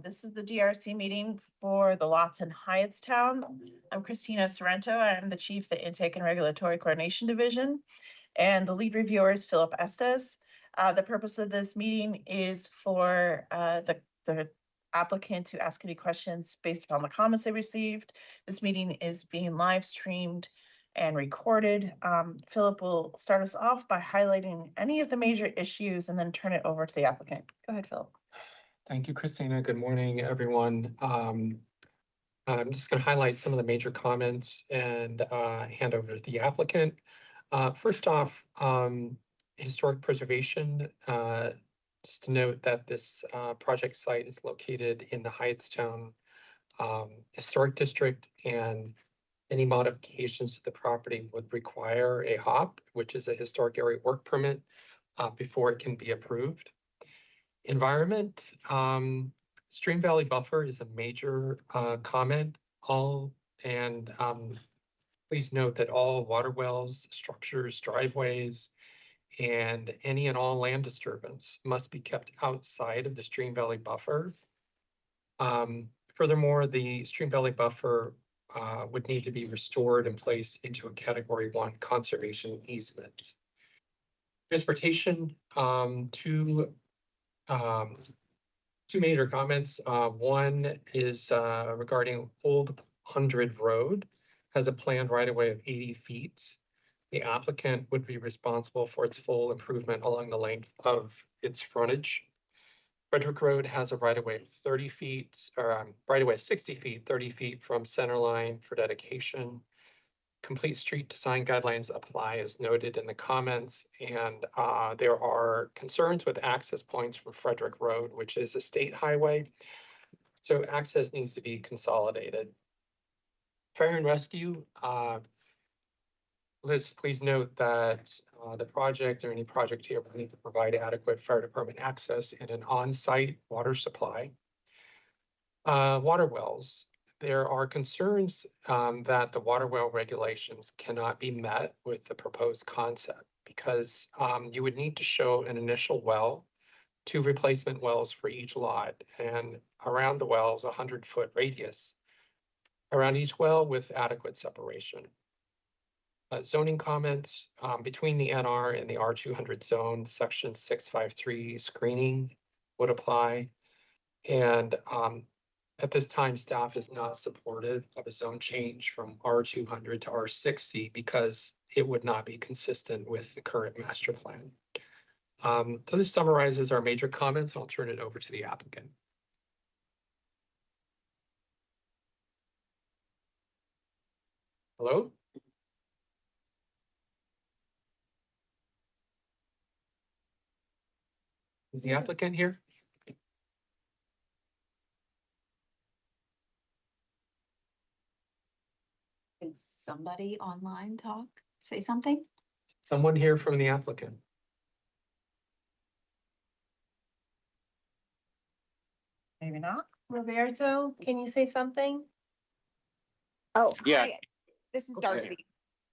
This is the DRC meeting for the lots in Hyattstown. I'm Christina Sorrento. I'm the chief of the Intake and Regulatory Coordination Division, and the lead reviewer is Philip Estes. The purpose of this meeting is for the applicant to ask any questions based upon the comments they received. This meeting is being live streamed and recorded. Philip will start us off by highlighting any of the major issues and then turn it over to the applicant. Go ahead, Philip. Thank you, Christina. Good morning, everyone. I'm just going to highlight some of the major comments and hand over to the applicant. First off, historic preservation. Just to note that this project site is located in the Hyattstown Historic District, and any modifications to the property would require a HOP, which is a historic area work permit, before it can be approved. Environment, stream valley buffer is a major comment. Please note that all water wells, structures, driveways, and any and all land disturbance must be kept outside of the stream valley buffer. Furthermore, the stream valley buffer would need to be restored and placed into a Category 1 conservation easement. Transportation, two major comments. One is regarding Old 100 Road, has a planned right-of-way of 80 feet. The applicant would be responsible for its full improvement along the length of its frontage. Frederick Road has a right-of-way of 30 feet, or right-of-way of 60 feet, 30 feet from center line for dedication. Complete street design guidelines apply as noted in the comments, and there are concerns with access points from Frederick Road, which is a state highway. So access needs to be consolidated. Fire and rescue, please note that the project or any project here will need to provide adequate fire department access and an on-site water supply. Water wells. There are concerns that the water well regulations cannot be met with the proposed concept because you would need to show an initial well, 2 replacement wells for each lot, and around the wells, 100-foot radius around each well with adequate separation. Zoning comments between the NR and the R200 zone, section 653 screening would apply. And at this time, staff is not supportive of a zone change from R200 to R60 because it would not be consistent with the current master plan. So this summarizes our major comments. I'll turn it over to the applicant. Hello? Is the applicant here? Can somebody online talk, say something? Someone here from the applicant. Maybe not. Roberto, can you say something? Oh, yeah. hi. This is Okay. Darcy.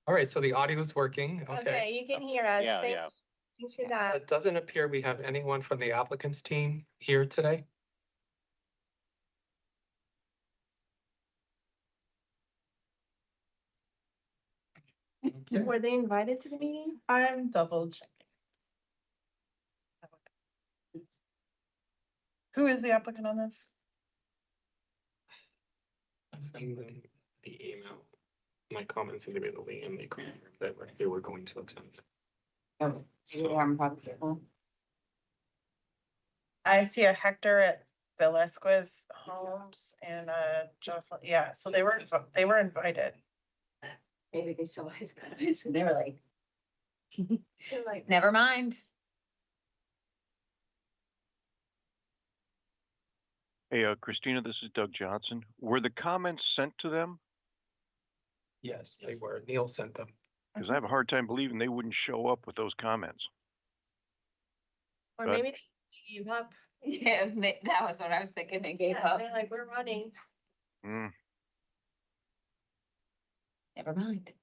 All right, so the audio is working. Okay, you can hear us. Yeah, Thanks for that. It doesn't appear we have anyone from the applicant's team here today. Were they invited to the meeting? I'm double checking. Who is the applicant on this? I sent them the email. My comments individually, and they confirmed that they were going to attend. Oh, So- I see a Hector at Velasquez Homes and Jocelyn. Yeah, so they were invited. maybe they saw his comments and they were like, They're like, never mind. Hey, Christina, this is Doug Johnson. Were the comments sent to them? Yes, they were. Neil sent them. Because I have a hard time believing they wouldn't show up with those comments. or But- maybe they gave up. Yeah, that was what I was thinking. They gave Yeah, up. they're like, we're running. Never mind.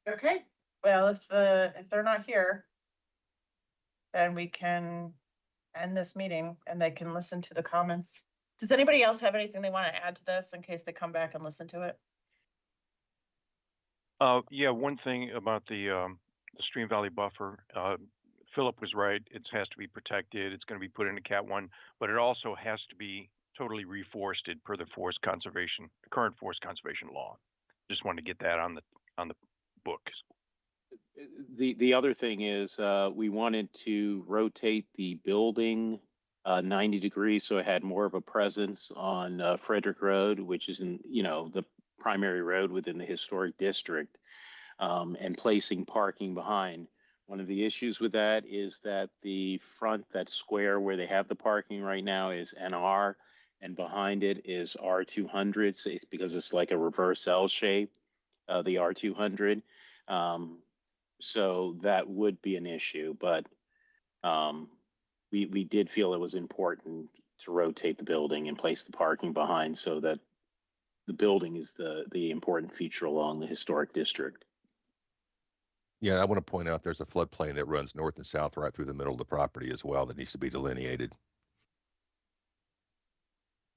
Okay, well, if they're not here, then we can end this meeting and they can listen to the comments Does anybody else have anything they want to add to this in case they come back and listen to it? Yeah, one thing about the Stream Valley buffer, Philip was right. It has to be protected. It's going to be put into Cat 1, but it also has to be totally reforested per the current forest conservation law. Just wanted to get that on the books. The other thing is, we wanted to rotate the building 90 degrees so it had more of a presence on Frederick Road, which is the primary road within the historic district, and placing parking behind. One of the issues with that is that the front, that square where they have the parking right now, is NR, and behind it is R200, so because it's like a reverse L shape, the R200. So that would be an issue, but we did feel it was important to rotate the building and place the parking behind so that the building is the important feature along the historic district. Yeah, I want to point out there's a floodplain that runs north and south right through the middle of the property as well that needs to be delineated.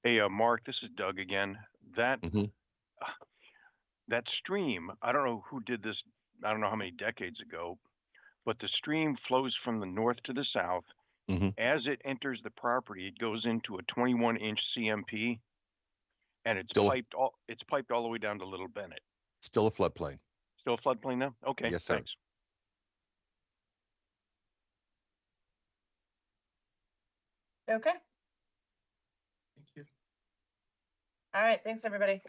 Hey, Mark, this is Doug again. That stream, I don't know who did this. I don't know how many decades ago, but the stream flows from the north to the south. As it enters the property, it goes into a 21-inch CMP, and it's piped all the way down to Little Bennett. Still a floodplain. Still a floodplain now? Okay, yes, sir. Thanks. Okay. Thank you. All right. Thanks, everybody.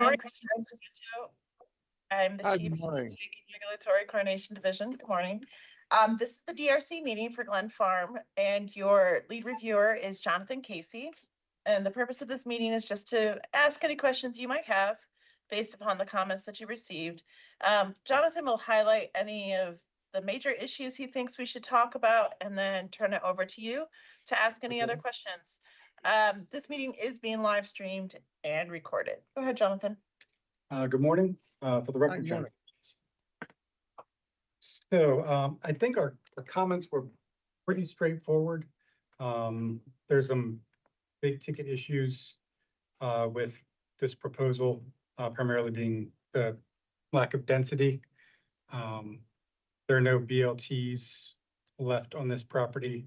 I'm Christina Sorrento. I'm the Hi, chief good of the morning. Intake and Regulatory Coordination Division. Good morning. This is the DRC meeting for Glen Farm, and your lead reviewer is Jonathan Casey. And the purpose of this meeting is just to ask any questions you might have based upon the comments that you received. Jonathan will highlight any of the major issues he thinks we should talk about and then turn it over to you to ask any other questions. This meeting is being live streamed and recorded. Go ahead, Jonathan. Good morning, for the Good record, morning. Jonathan. So, I think our comments were pretty straightforward. There's some big ticket issues, with this proposal, primarily being the lack of density. There are no BLTs left on this property,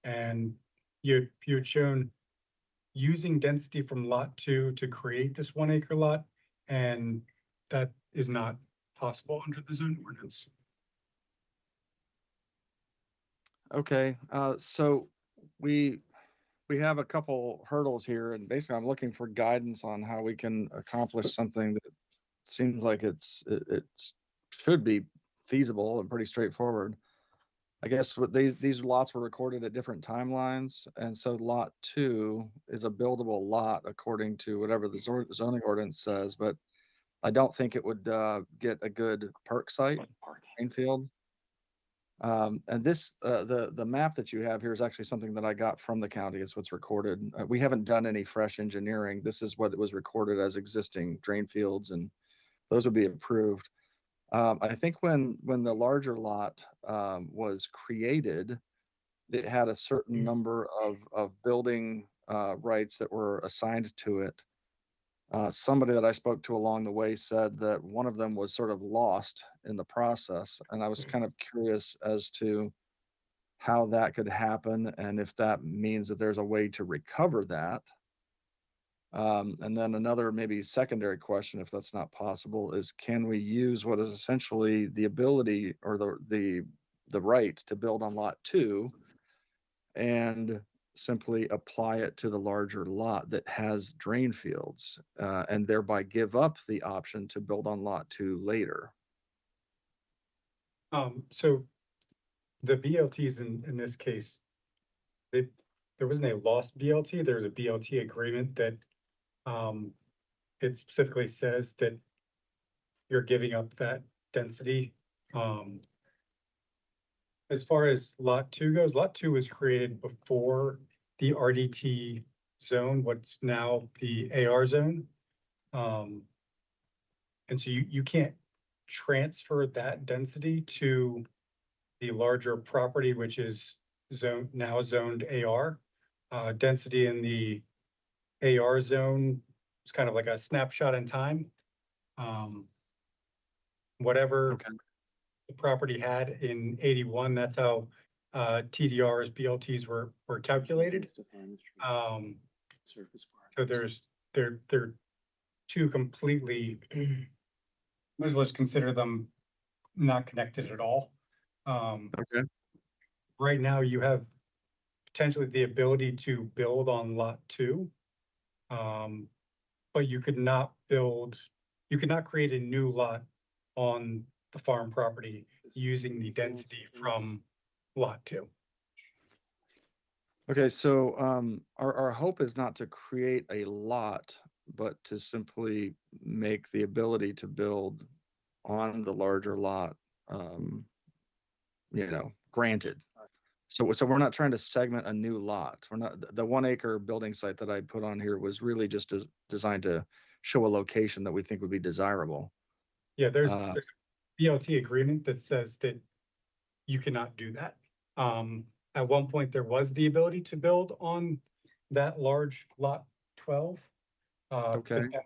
and you had shown using density from lot 2 to create this 1 acre lot, and that is not possible under the zone ordinance. Okay, so we have a couple hurdles here, and basically I'm looking for guidance on how we can accomplish something that seems like it should be feasible and pretty straightforward. I guess what these lots were recorded at different timelines, and so lot 2 is a buildable lot according to whatever the zoning ordinance says, but I don't think it would get a good perk site, Greenfield. And this, the map that you have here is actually something that I got from the county. It's what's recorded. We haven't done any fresh engineering. This is what was recorded as existing drain fields, and those would be approved. I think when the larger lot was created, it had a certain number of building rights that were assigned to it. Somebody that I spoke to along the way said that one of them was sort of lost in the process, and I was kind of curious as to how that could happen and if that means that there's a way to recover that. And then another maybe secondary question, if that's not possible, is can we use what is essentially the ability or the right to build on lot 2 and simply apply it to the larger lot that has drain fields, and thereby give up the option to build on lot 2 later? So the BLTs in this case, there wasn't a lost BLT. There's a BLT agreement that it specifically says that you're giving up that density. As far as lot 2 goes, lot 2 was created before the RDT zone, what's now the AR zone. And so you can't transfer that density to the larger property, which is now zoned AR. Density in the AR zone is kind of like a snapshot in time. Whatever Okay. the property had in 81, that's how TDRs, BLTs were calculated. So they're two completely, might as well just consider them not connected at all. Okay. Right now you have potentially the ability to build on lot 2. But you could not create a new lot on the farm property using the density from lot 2. Okay, so our hope is not to create a lot, but to simply make the ability to build on the larger lot, granted. So we're not trying to segment a new lot. We're not, the 1 acre building site that I put on here was really just designed to show a location that we think would be desirable. Yeah, there's a BLT agreement that says that you cannot do that. At one point, there was the ability to build on that large lot 12. Okay. But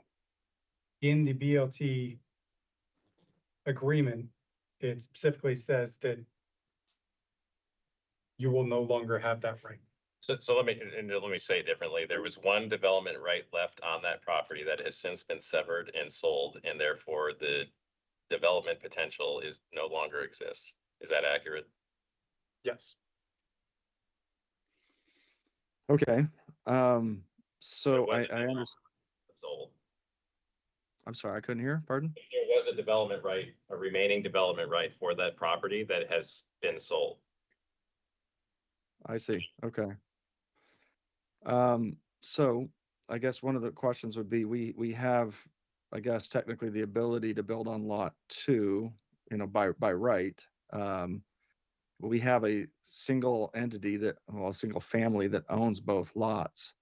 in the BLT agreement, it specifically says that you will no longer have that right. So let me say it differently. There was one development right left on that property that has since been severed and sold, and therefore the development potential is no longer exists. Is that accurate? Yes. Okay. So I understand. Sold. I'm sorry, I couldn't hear, pardon? There was a development right, a remaining development right for that property that has been sold. I see, okay. So I guess one of the questions would be, we have, I guess, technically the ability to build on lot 2, by right. We have a single entity a single family that owns both lots.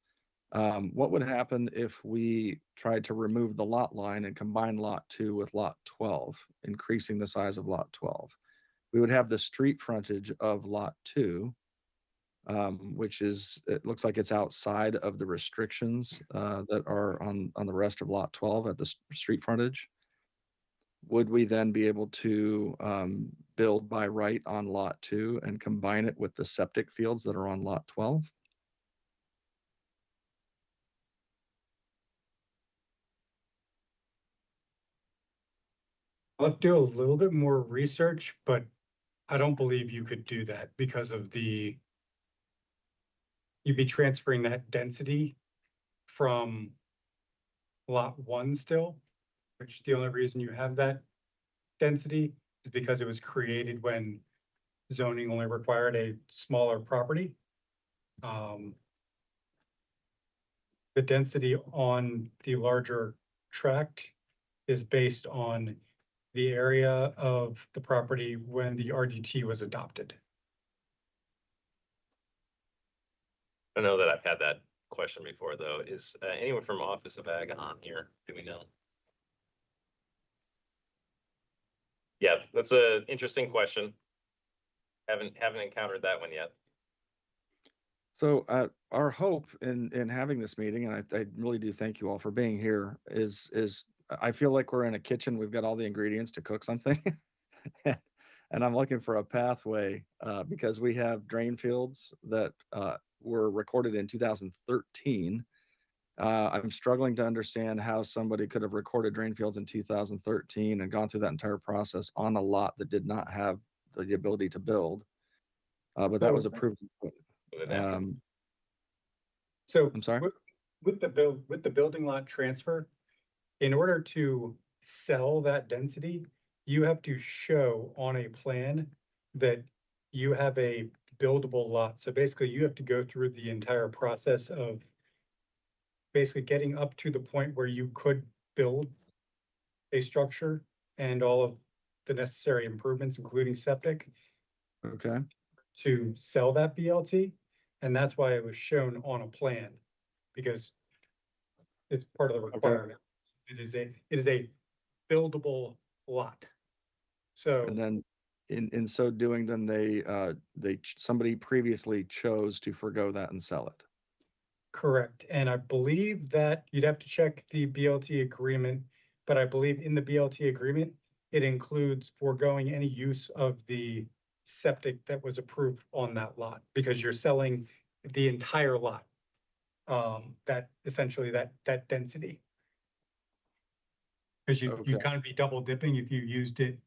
What would happen if we tried to remove the lot line and combine lot 2 with lot 12, increasing the size of lot 12? We would have the street frontage of lot 2, which it looks like it's outside of the restrictions that are on the rest of lot 12 at the street frontage. Would we then be able to build by right on lot 2 and combine it with the septic fields that are on lot 12? I'll have to do a little bit more research, but I don't believe you could do that because of you'd be transferring that density from lot 1 still, which the only reason you have that density is because it was created when zoning only required a smaller property. The density on the larger tract is based on the area of the property when the RDT was adopted. I know that I've had that question before, though. Is anyone from Office of Ag on here? Do we know? Yeah, that's an interesting question. Haven't encountered that one yet. So our hope in having this meeting, and I really do thank you all for being here, is I feel like we're in a kitchen. We've got all the ingredients to cook something. And I'm looking for a pathway because we have drain fields that were recorded in 2013. I'm struggling to understand how somebody could have recorded drain fields in 2013 and gone through that entire process on a lot that did not have the ability to build. But that was approved. So I'm sorry? with the building lot transfer, in order to sell that density, you have to show on a plan that you have a buildable lot. So basically you have to go through the entire process of basically getting up to the point where you could build a structure and all of the necessary improvements, including septic, Okay. to sell that BLT. And that's why it was shown on a plan, because it's part of the requirement. It is a buildable lot. So, And then in so doing, then somebody previously chose to forgo that and sell it. correct. And I believe that you'd have to check the BLT agreement, but I believe in the BLT agreement, it includes foregoing any use of the septic that was approved on that lot, because you're selling the entire lot. That essentially that density. Because you Okay. kind of be double dipping if you used it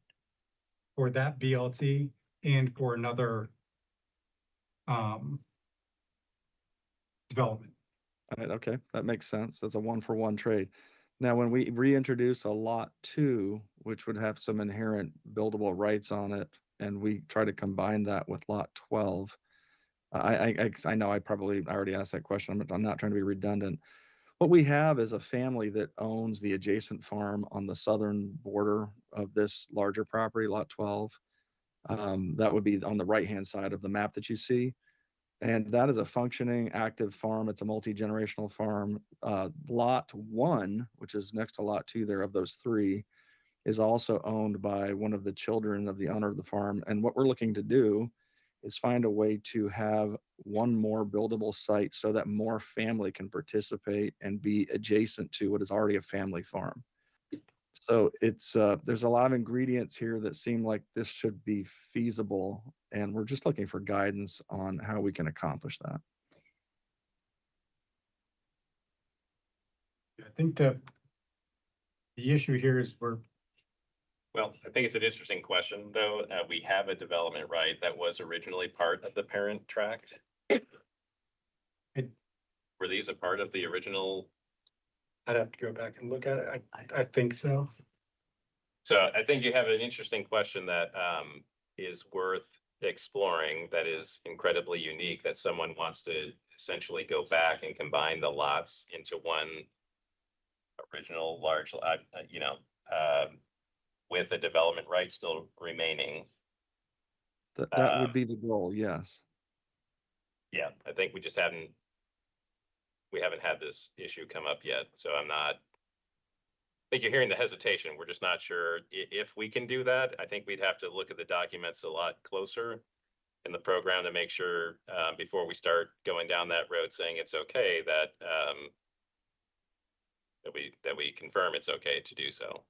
for that BLT and for another development. Okay, that makes sense. That's a 1-for-1 trade. Now, when we reintroduce a lot 2, which would have some inherent buildable rights on it, and we try to combine that with lot 12, I know I already asked that question. I'm not trying to be redundant. What we have is a family that owns the adjacent farm on the southern border of this larger property, lot 12. That would be on the right-hand side of the map that you see. And that is a functioning, active farm. It's a multi-generational farm. Lot 1, which is next to lot 2 there of those 3, is also owned by one of the children of the owner of the farm. And what we're looking to do is find a way to have one more buildable site so that more family can participate and be adjacent to what is already a family farm. So there's a lot of ingredients here that seem like this should be feasible, and we're just looking for guidance on how we can accomplish that. I think the issue here is Well, I think it's an interesting question, though. We have a development right that was originally part of the parent tract. Were these a part of the original I'd have to go back and look at it. I think so. So I think you have an interesting question that is worth exploring, that is incredibly unique, that someone wants to essentially go back and combine the lots into one original large, with the development right still remaining. That would be the goal, yes. Yeah, I think we haven't had this issue come up yet, so I think you're hearing the hesitation. We're just not sure if we can do that. I think we'd have to look at the documents a lot closer in the program to make sure before we start going down that road saying it's okay, that we confirm it's okay to do so.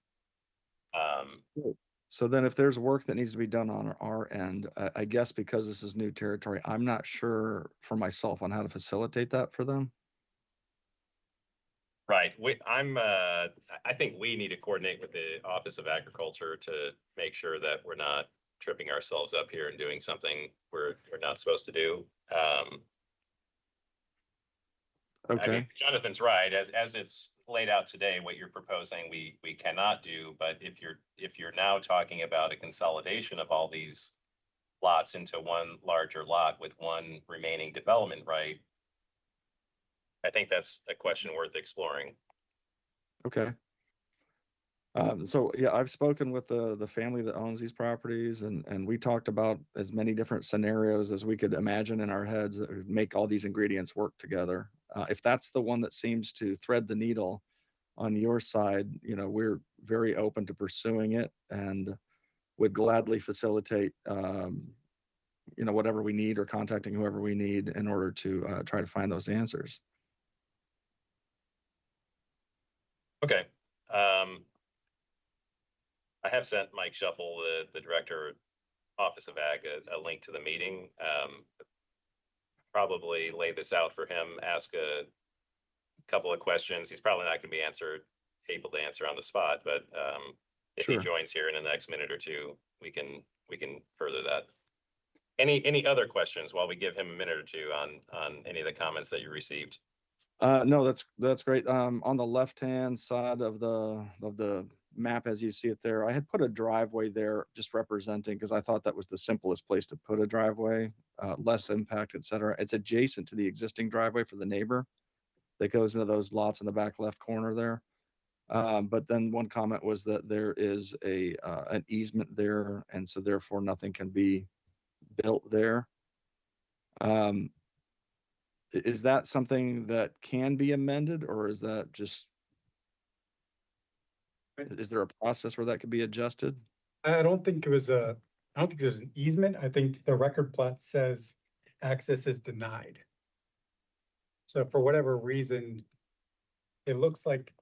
So then if there's work that needs to be done on our end, I guess because this is new territory, I'm not sure for myself on how to facilitate that for them. Right. I think we need to coordinate with the Office of Agriculture to make sure that we're not tripping ourselves up here and doing something we're not supposed to do. Okay. I mean, Jonathan's right. As it's laid out today, what you're proposing, we cannot do. But if you're now talking about a consolidation of all these lots into one larger lot with one remaining development right, I think that's a question worth exploring. Okay. So yeah, I've spoken with the family that owns these properties, and we talked about as many different scenarios as we could imagine in our heads that would make all these ingredients work together. If that's the one that seems to thread the needle on your side, we're very open to pursuing it and would gladly facilitate, whatever we need or contacting whoever we need in order to try to find those answers. Okay. I have sent Mike Shuffle, the director, Office of Ag, a link to the meeting. Probably lay this out for him, ask a couple of questions. He's probably not going to be able to answer on the spot, but if Sure. he joins here in the next minute or two, we can further that. Any other questions while we give him a minute or two on any of the comments that you received? No, that's great. On the left-hand side of the map, as you see it there, I had put a driveway there just representing, because I thought that was the simplest place to put a driveway, less impact, et cetera. It's adjacent to the existing driveway for the neighbor that goes into those lots in the back left corner there. But then one comment was that there is an easement there, and so therefore nothing can be built there. Is that something that can be amended, or is that just, is there a process where that could be adjusted? I don't think there's an easement. I think the record plat says access is denied. So for whatever reason, it looks like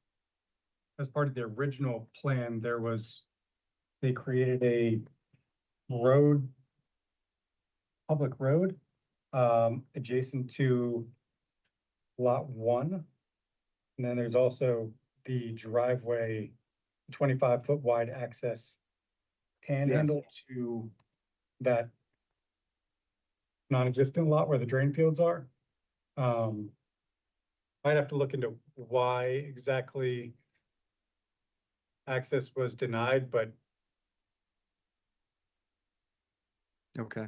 as part of the original plan, they created a public road, adjacent to lot 1. And then there's also the driveway, 25-foot wide access panhandle to that non-existent lot where the drain fields are. I'd have to look into why exactly access was denied, but Okay.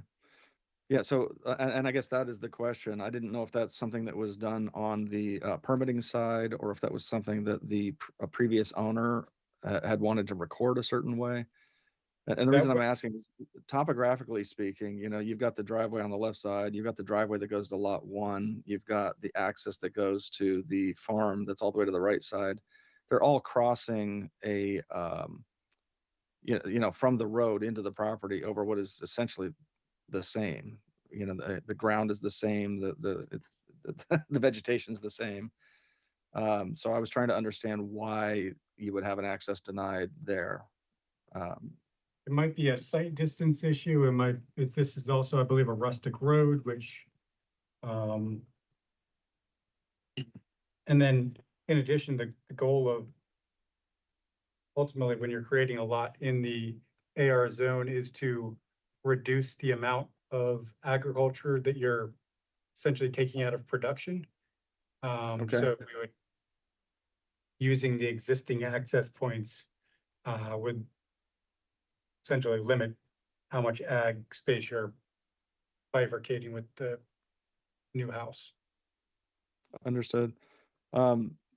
Yeah, so, and I guess that is the question. I didn't know if that's something that was done on the permitting side, or if that was something that the previous owner had wanted to record a certain way. And the reason I'm asking is, topographically speaking, you've got the driveway on the left side, you've got the driveway that goes to lot 1, you've got the access that goes to the farm that's all the way to the right side. They're all crossing from the road into the property over what is essentially the same. The ground is the same, the vegetation's the same. So I was trying to understand why you would have an access denied there. it might be a site distance issue. This is also, I believe, a rustic road, which, and then in addition, the goal of ultimately when you're creating a lot in the AR zone is to reduce the amount of agriculture that you're essentially taking out of production. Okay. So we would using the existing access points would essentially limit how much ag space you're bifurcating with the new house. Understood.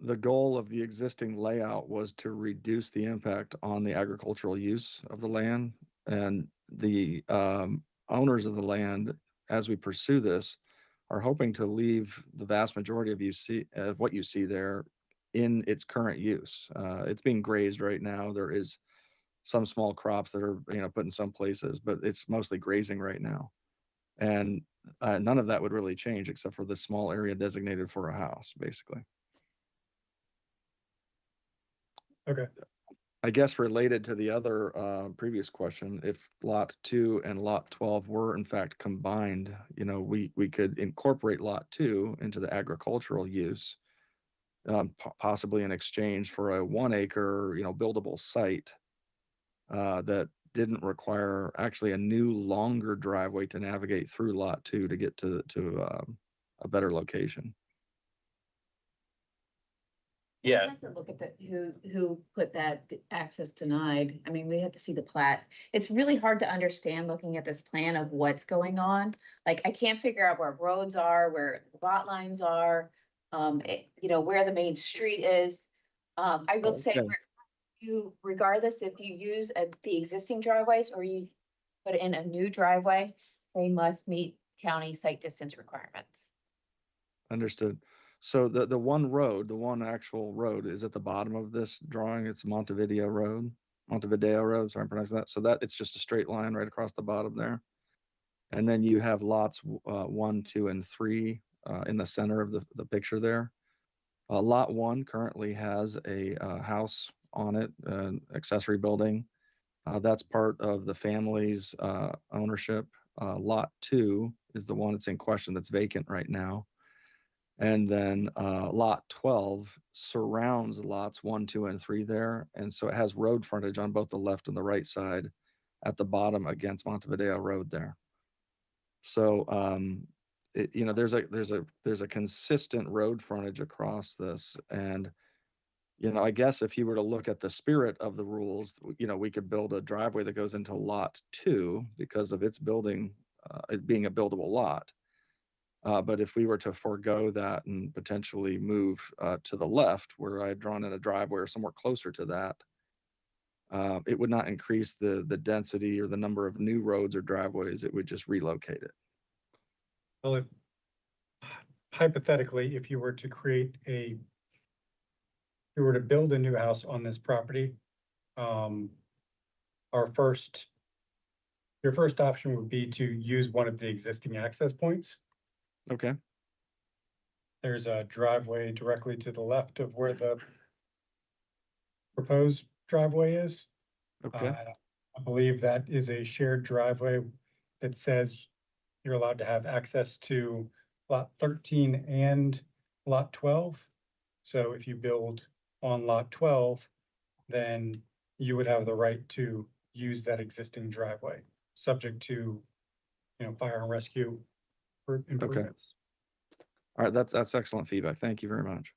The goal of the existing layout was to reduce the impact on the agricultural use of the land, and the owners of the land, as we pursue this, are hoping to leave the vast majority of what you see there in its current use. It's being grazed right now. There is some small crops that are put in some places, but it's mostly grazing right now. And none of that would really change except for the small area designated for a house, basically. Okay. I guess related to the other previous question, if lot 2 and lot 12 were in fact combined, we could incorporate lot 2 into the agricultural use, possibly in exchange for a 1 acre, buildable site that didn't require actually a new longer driveway to navigate through lot 2 to get to a better location. Yeah. I'd have to look at who put that access denied. I mean, we have to see the plat. It's really hard to understand looking at this plan of what's going on. Like, I can't figure out where roads are, where lot lines are, where the main street is. I will say, Okay. regardless if you use the existing driveways or you put in a new driveway, they must meet county site distance requirements. Understood. So the one actual road is at the bottom of this drawing. It's Montevideo Road, sorry, I'm pronouncing that. So that it's just a straight line right across the bottom there. And then you have lots 1, 2, and 3 in the center of the picture there. Lot 1 currently has a house on it, an accessory building. That's part of the family's ownership. Lot 2 is the one that's in question that's vacant right now. And then lot 12 surrounds lots 1, 2, and 3 there. And so it has road frontage on both the left and the right side at the bottom against Montevideo Road there. So there's a consistent road frontage across this. And I guess if you were to look at the spirit of the rules, we could build a driveway that goes into lot 2 because of its building, it being a buildable lot. But if we were to forego that and potentially move to the left, where I had drawn in a driveway or somewhere closer to that, it would not increase the density or the number of new roads or driveways. It would just relocate it. Well, hypothetically, if you were to build a new house on this property, your first option would be to use one of the existing access points. Okay. There's a driveway directly to the left of where the proposed driveway is. Okay. I believe that is a shared driveway that says you're allowed to have access to lot 13 and lot 12. So if you build on lot 12, then you would have the right to use that existing driveway, subject to, fire and rescue improvements. All right, that's excellent feedback. Thank you very much.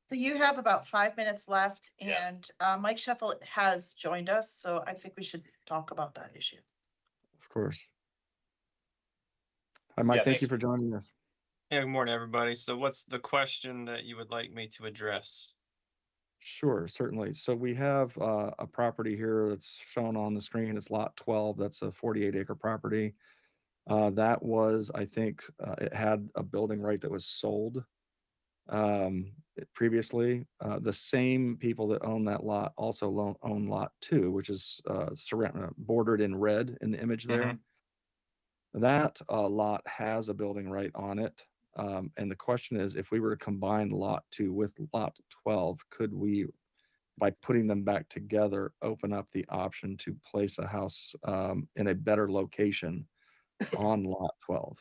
So you have about 5 minutes left, Yeah. and Mike Sheffield has joined us, so I think we should talk about that issue. Of course. Hi, Mike. Yeah, thank you thanks. for joining us. Yeah, good morning, everybody. So what's the question that you would like me to address? Sure, certainly. So we have a property here that's shown on the screen. It's lot 12. That's a 48-acre property. That was, I think, it had a building right that was sold previously. The same people that own that lot also own lot 2, which is bordered in red in the image there. That lot has a building right on it. And the question is, if we were to combine lot 2 with lot 12, could we, by putting them back together, open up the option to place a house in a better location on lot 12?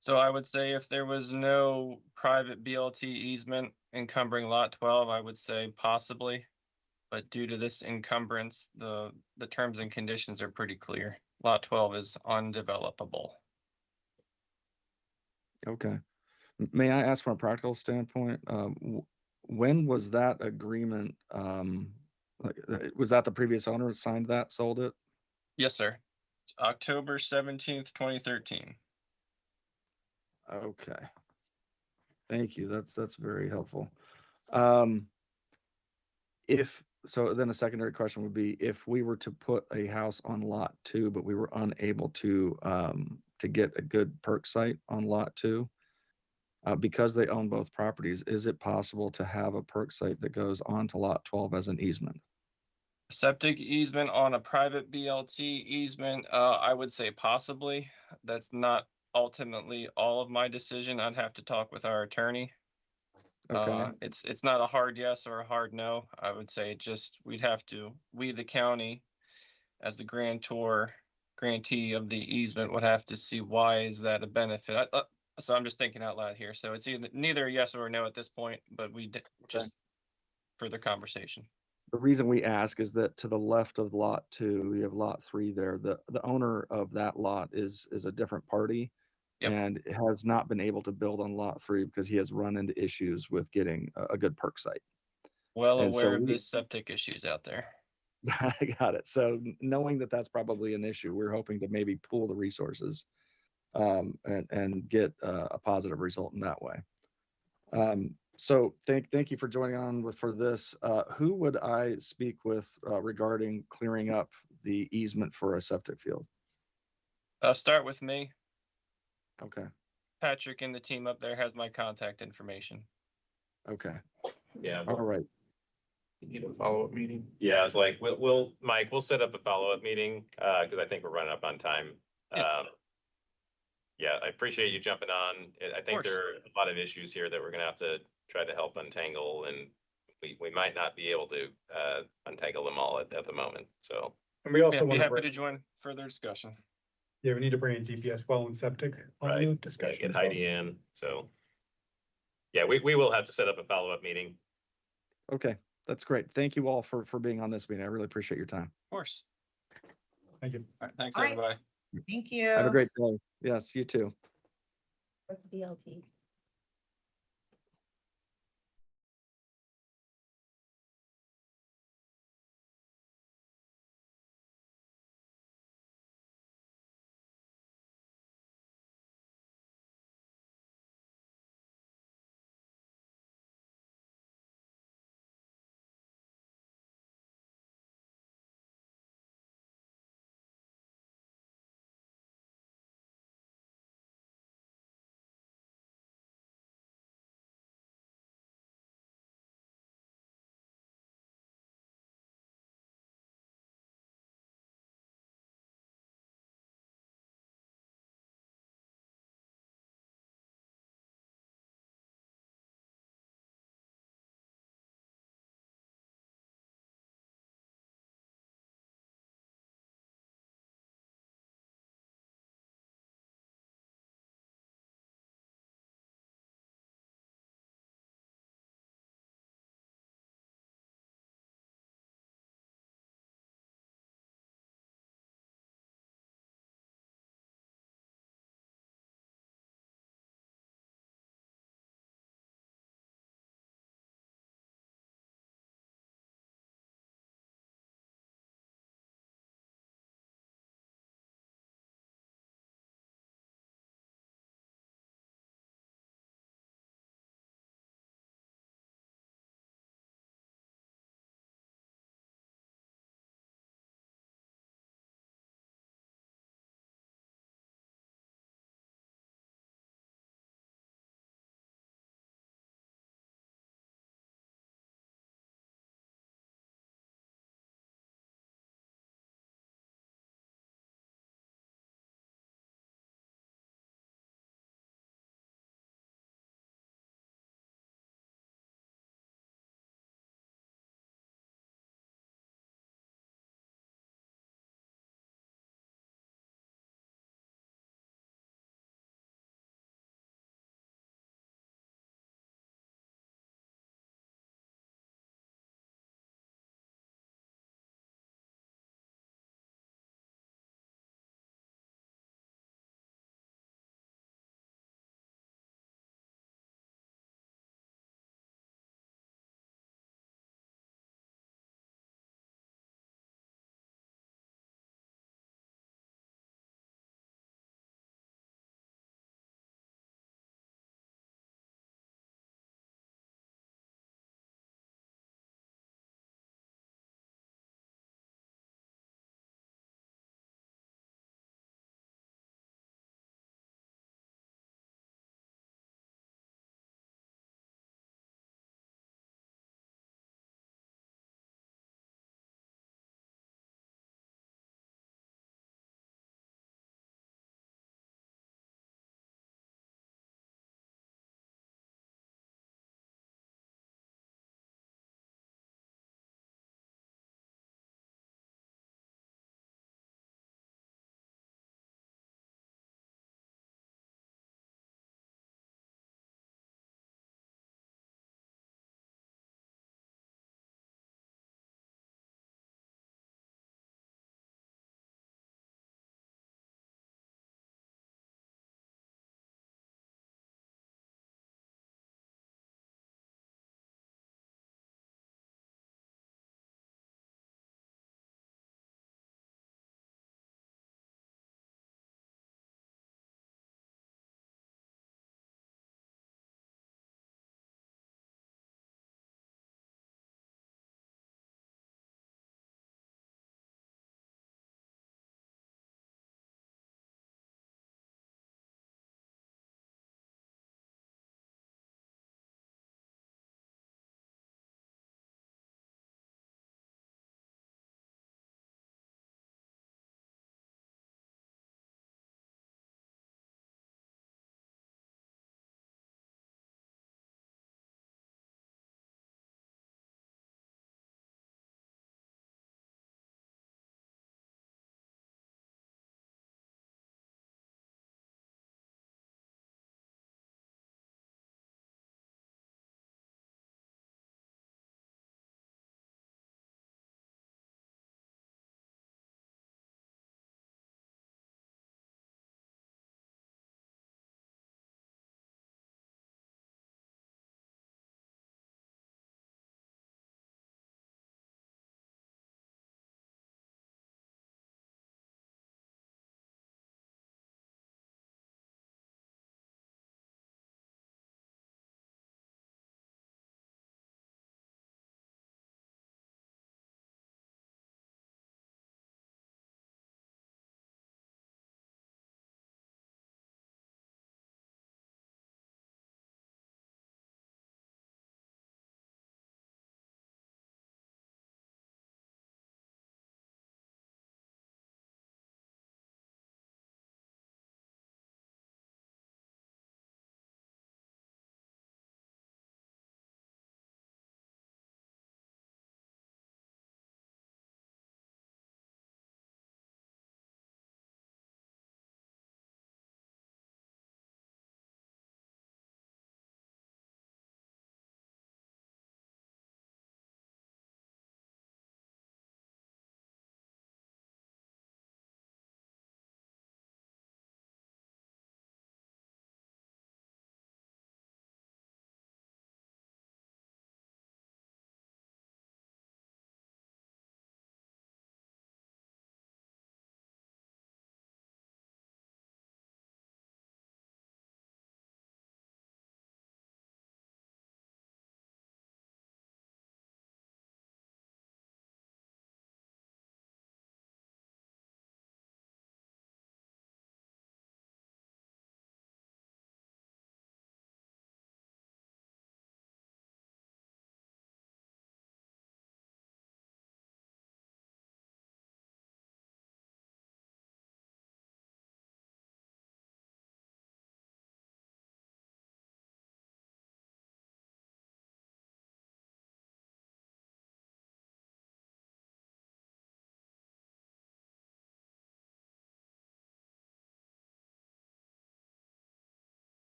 So I would say if there was no private BLT easement encumbering lot 12, I would say possibly. But due to this encumbrance, the terms and conditions are pretty clear. Lot 12 is undevelopable. Okay. May I ask from a practical standpoint, when was that agreement? Was that the previous owner who signed that, sold it? Yes, sir. October 17th, 2013. Okay. Thank you. That's very helpful. Um, if so, then a secondary question would be if we were to put a house on lot 2, but we were unable to get a good perk site on lot 2, because they own both properties, is it possible to have a perk site that goes onto lot 12 as an easement? Septic easement on a private BLT easement, I would say possibly. That's not ultimately all of my decision. I'd have to talk with our attorney. Okay. It's not a hard yes or a hard no. I would say just we the county as the grantee of the easement would have to see why is that a benefit. So I'm just thinking out loud here. So it's either neither a yes or a no at this point, but just further conversation. The reason we ask is that to the left of lot 2, we have lot 3 there. The owner of that lot is a different party. Yep. And has not been able to build on lot 3 because he has run into issues with getting a good perk site. Well And so aware of the septic issues out there. I got it. So knowing that that's probably an issue, we're hoping to maybe pool the resources and get a positive result in that way. So thank you for joining on for this. Who would I speak with regarding clearing up the easement for a septic field? Start with me. Okay. Patrick and the team up there has my contact information. Okay. Yeah. All right. You need a follow-up meeting? Yeah, it's like, Mike, we'll set up a follow-up meeting, because I think we're running up on time. Yeah. Yeah, I appreciate you jumping on. I think course. there are a lot of issues here that we're gonna have to try to help untangle, and we might not be able to untangle them all at the moment, so. And we also Yeah, be want happy to to, join further discussion. yeah, we need to bring in DPS well and septic on Right, the gotta discussion. get as well. Heidi in, so. Yeah, we will have to set up a follow-up meeting. Okay. That's great. Thank you all for being on this meeting. I really appreciate your time. Of course. Thank you. All right, thanks, All right. everybody. Thank you. Have a great day. Yes, you too. What's BLT?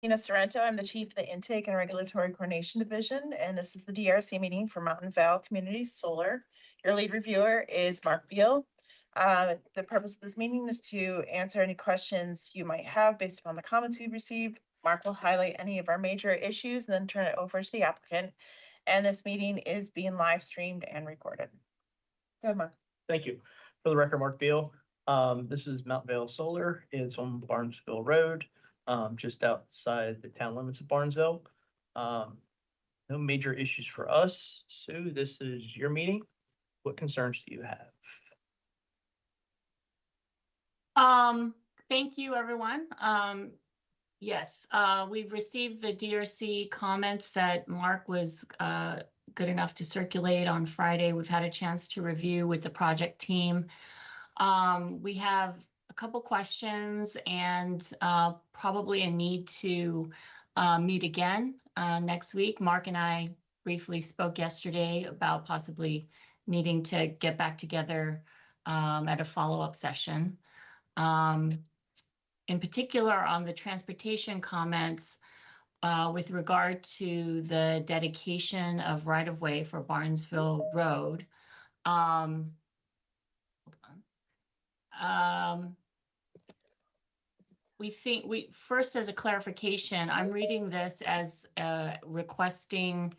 Tina Sorrento. I'm the chief of the Intake and Regulatory Coordination Division, and this is the DRC meeting for Mountain Valley Community Solar. Your lead reviewer is Mark Beal. The purpose of this meeting is to answer any questions you might have based upon the comments you've received. Mark will highlight any of our major issues and then turn it over to the applicant. And this meeting is being live streamed and recorded. Go ahead, Mark. Thank you. For the record, Mark Beal. This is Mount Vale Solar. It's on Barnesville Road, just outside the town limits of Barnesville. No major issues for us. Sue, this is your meeting. What concerns do you have? Thank you, everyone. Yes, we've received the DRC comments that Mark was good enough to circulate on Friday. We've had a chance to review with the project team. We have a couple questions and probably a need to meet again next week. Mark and I briefly spoke yesterday about possibly needing to get back together at a follow-up session. In particular, on the transportation comments, with regard to the dedication of right-of-way for Barnesville Road. Hold on. First, as a clarification, I'm reading this as requesting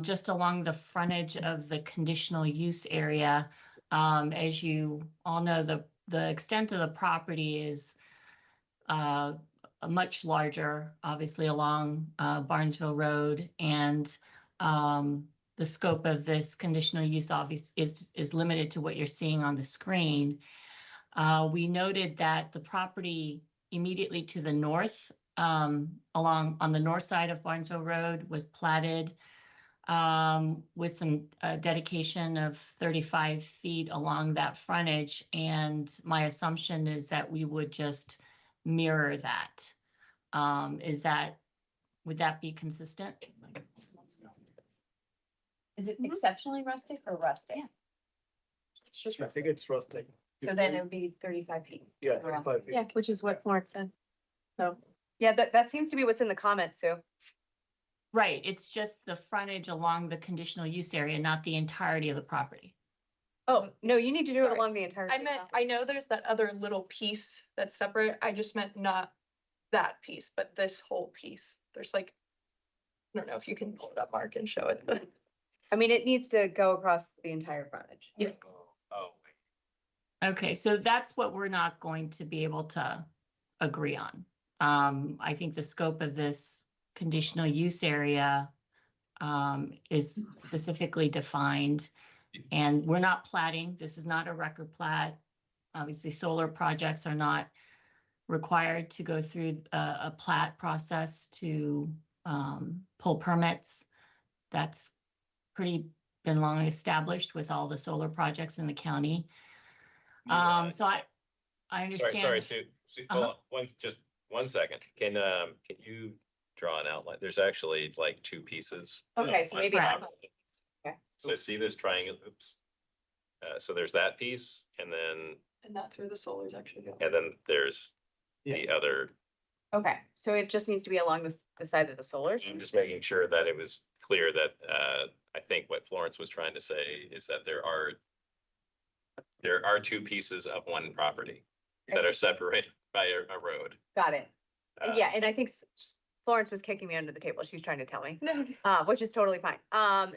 just along the frontage of the conditional use area. As you all know, the extent of the property is much larger, obviously along Barnesville Road, and the scope of this conditional use is limited to what you're seeing on the screen. We noted that the property immediately to the north, on the north side of Barnesville Road, was platted with some dedication of 35 feet along that frontage, and my assumption is that we would just mirror that. Would that be consistent? Is it exceptionally rustic or rustic? It's just, I think it's rustic. So then it would be 35 feet. Yeah, 35 feet. Yeah, which is what Florence said. So, yeah, that seems to be what's in the comments, Sue. Right, it's just the frontage along the conditional use area, not the entirety of the property. Oh, No, you need to do it Sorry. along the entire. I meant, I know there's that other little piece that's separate. I just meant not that piece, but this whole piece. There's like, I don't know if you can pull it up, Mark, and show it, but I mean, it needs to go across the entire frontage. yeah. Oh, Okay, so that's what we're not going to be able to agree on. I think the scope of this conditional use area is specifically defined, and we're not platting. This is not a record plat. Obviously, solar projects are not required to go through a plat process to pull permits. That's pretty been long established with all the solar projects in the county. So I understand. Sorry, Sue, hold on, just 1 second. Can you draw an outline? There's actually like two pieces. Okay, so maybe. Correct. Okay. So see this triangle, oops. So there's that piece, and then that's where the solar's actually going. And then there's the other. Okay, so it just needs to be along the side of the solar. I'm just making sure that it was clear that I think what Florence was trying to say is that there are two pieces of one property that are separated by a road. Got it. Yeah, and I think Florence was kicking me under the table. She was trying to tell me, No, which is totally fine.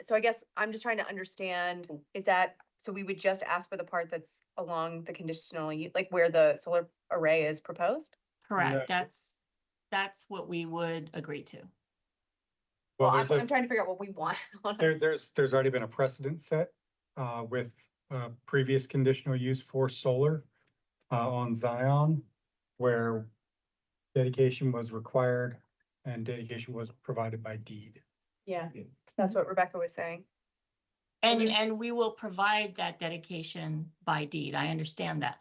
So I guess I'm just trying to understand, is that, so we would just ask for the part that's along the conditional, like where the solar array is proposed? Correct, that's what we would agree to. Well, there's I'm trying to figure out what we want. there's already been a precedent set with previous conditional use for solar on Zion, where dedication was required and dedication was provided by deed. Yeah, that's what Rebecca was saying. And we will provide that dedication by deed. I understand that.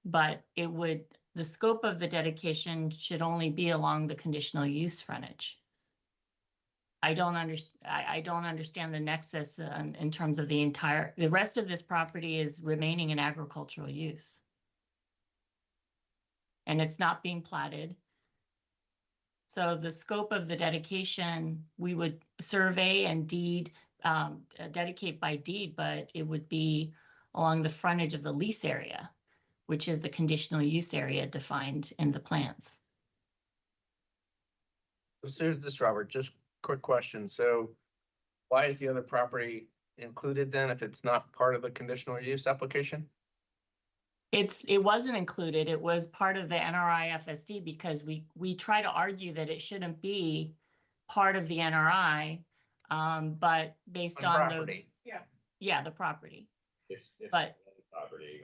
But the scope of the dedication should only be along the conditional use frontage. I don't understand the nexus in terms of the rest of this property is remaining in agricultural use. And it's not being platted. So the scope of the dedication, we would survey and deed, dedicate by deed, but it would be along the frontage of the lease area, which is the conditional use area defined in the plans. So this, Robert, just quick question. So why is the other property included then if it's not part of the conditional use application? It wasn't included. It was part of the NRI FSD because we try to argue that it shouldn't be part of the NRI, but based on the Property. yeah, the property. It's But- property,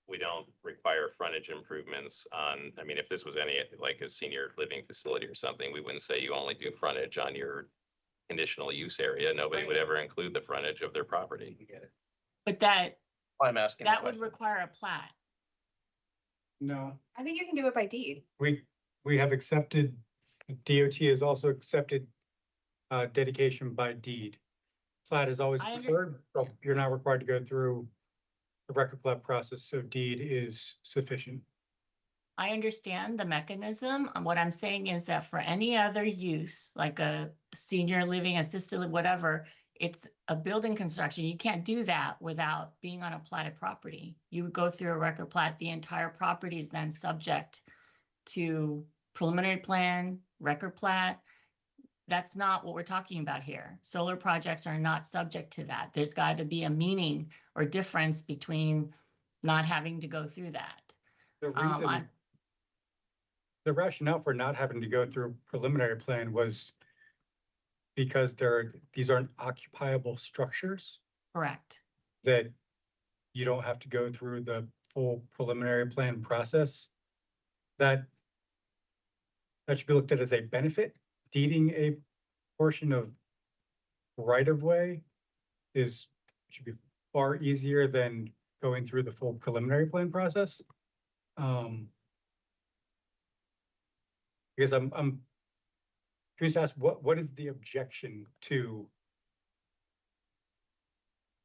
we don't require frontage improvements on, I mean, if this was any, like a senior living facility or something, we wouldn't say you only do frontage on your conditional use area. Nobody would ever include the frontage of their property. But that I'm asking. the that would question. require a plat. No, I think you can do it by deed. we have accepted, DOT has also accepted dedication by deed. Plat is always I under- preferred, but you're not required to go through the record plat process, so deed is sufficient. I understand the mechanism. What I'm saying is that for any other use, like a senior living, assisted, whatever, it's a building construction. You can't do that without being on a platted property. You would go through a record plat. The entire property is then subject to preliminary plan, record plat. That's not what we're talking about here. Solar projects are not subject to that. There's got to be a meaning or difference between not having to go through that. The reason, the rationale for not having to go through preliminary plan was because these aren't occupiable structures Correct. that you don't have to go through the full preliminary plan process. That should be looked at as a benefit. Deeding a portion of right of way should be far easier than going through the full preliminary plan process. Because I'm curious to ask, what is the objection to?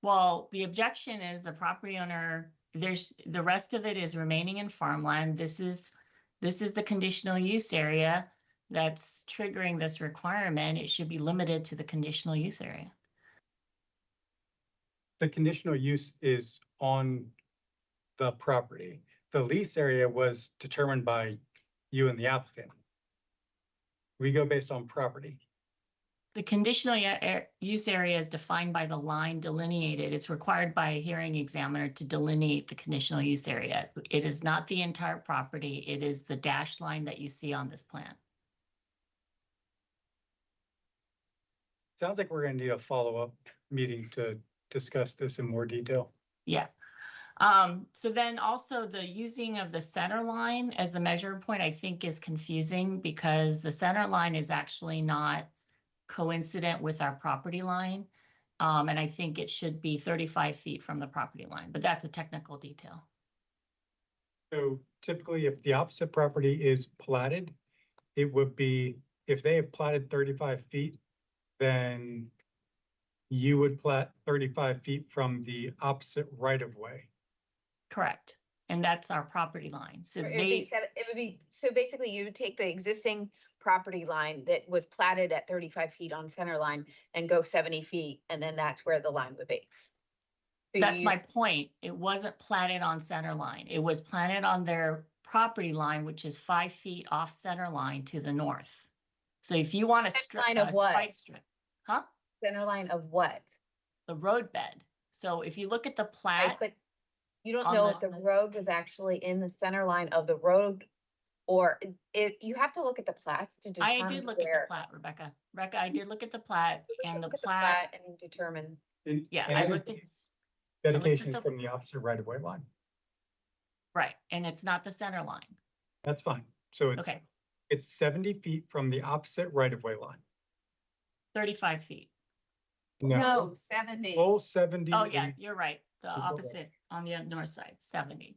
Well, the objection is the property owner, the rest of it is remaining in farmland. This is the conditional use area that's triggering this requirement. It should be limited to the conditional use area. The conditional use is on the property. The lease area was determined by you and the applicant. We go based on property. The conditional use area is defined by the line delineated. It's required by a hearing examiner to delineate the conditional use area. It is not the entire property. It is the dashed line that you see on this plan. Sounds like we're gonna need a follow-up meeting to discuss this in more detail. Yeah. So then also the using of the center line as the measure point, I think is confusing because the center line is actually not coincident with our property line. And I think it should be 35 feet from the property line, but that's a technical detail. So typically, if the opposite property is platted, it would be, if they have platted 35 feet, then you would plat 35 feet from the opposite right of way. Correct. And that's our property line. So It would be, so basically you would take the existing property line that was platted at 35 feet on center line and go 70 feet, and then that's where the line would be. So that's you- my point. It wasn't platted on center line. It was planted on their property line, which is 5 feet off center line to the north. So if you want to strip line of a what? site strip, huh? Center line of what? The road bed. So if you look at the Right, plat, but you don't on know the- if the road was actually in the center line of the road, or you have to look at the plats to I determine did look at where. the plat, Rebecca. I did look at the plat and the Look at plat, And determine. yeah, And I it looked at, is dedications the- from the opposite right of way line. right, and it's not the center line. That's fine. So Okay, it's 70 feet from the opposite right of way line. 35 feet. No, 70. Full 70. Oh, yeah, you're right. The It's okay. opposite on the north side, 70.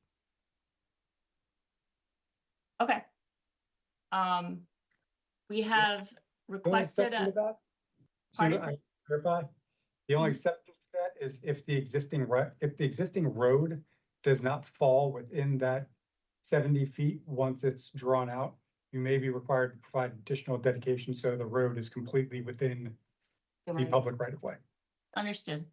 Okay. We have The only requested exception to a, that, Pardon? to clarify, the only Mhm. exception to that is if the existing road does not fall within that 70 feet once it's drawn out, you may be required to provide additional dedication so the road is completely within the public right of way. Understood.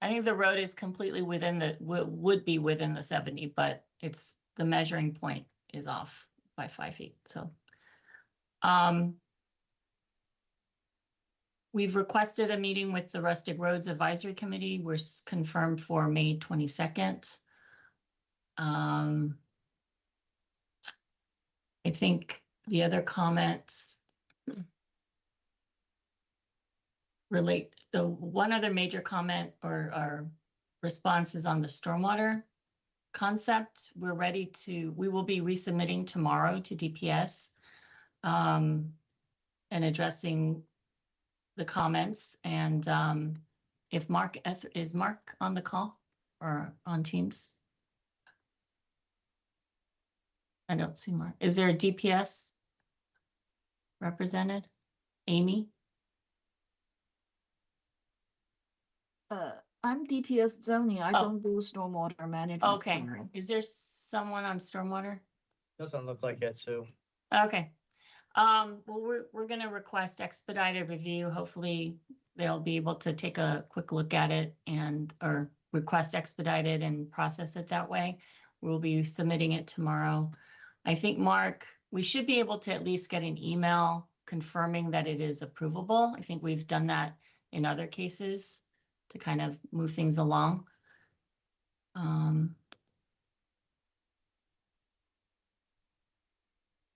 I think the road is completely within the, would be within the 70, but it's, the measuring point is off by 5 feet, so. We've requested a meeting with the Rustic Roads Advisory Committee. We're confirmed for May 22nd. I think the other comments relate, the one other major comment or response is on the stormwater concept. We're ready to, we will be resubmitting tomorrow to DPS and addressing the comments. And if Mark, is Mark on the call or on Teams? I don't see Mark. Is there a DPS represented? Amy? I'm DPS zoning. I Oh. don't do stormwater management. Okay. Sorry. Is there someone on stormwater? Doesn't look like it, so. Okay. Well, we're gonna request expedited review. Hopefully they'll be able to take a quick look at it and, or request expedited and process it that way. We'll be submitting it tomorrow. I think, Mark, we should be able to at least get an email confirming that it is approvable. I think we've done that in other cases to kind of move things along. And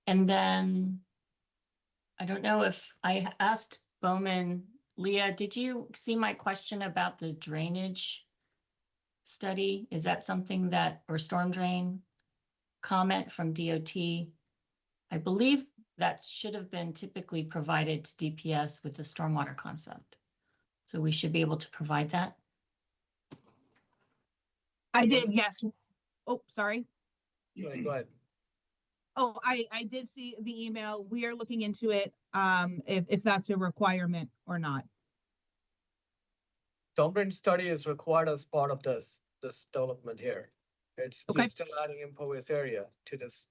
then I don't know if I asked Bowman, Leah, did you see my question about the drainage study? Is that something that, or storm drain comment from DOT? I believe that should have been typically provided to DPS with the stormwater concept. So we should be able to provide that. I did, yes. Oh, sorry. Go ahead. Oh, I did see the email. We are looking into it, if that's a requirement or not. Downwind study is required as part of this development here. It's Okay. you're still adding impervious area to this.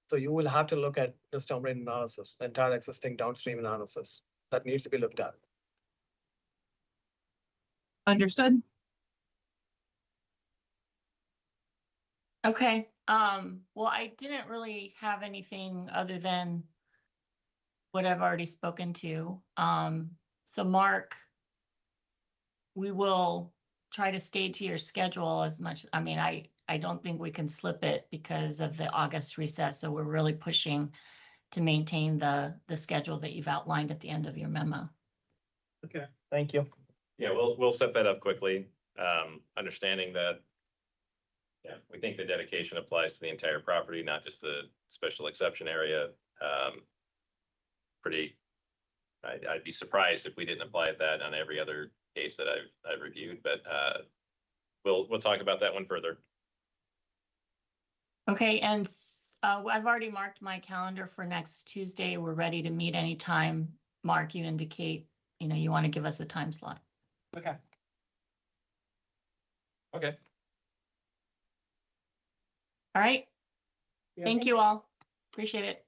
So you will have to look at this downwind analysis, the entire existing downstream analysis that needs to be looked at. Understood. Okay, well, I didn't really have anything other than what I've already spoken to. So Mark, we will try to stay to your schedule as much. I mean, I don't think we can slip it because of the August recess. So we're really pushing to maintain the schedule that you've outlined at the end of your memo. Okay, thank you. Yeah, we'll set that up quickly, understanding that, yeah, we think the dedication applies to the entire property, not just the special exception area. I'd be surprised if we didn't apply that on every other case that I've reviewed, but we'll talk about that one further. Okay, and I've already marked my calendar for next Tuesday. We're ready to meet anytime. Mark, you indicate, you want to give us a time slot. Okay. Okay. All right. Thank you all. Appreciate it.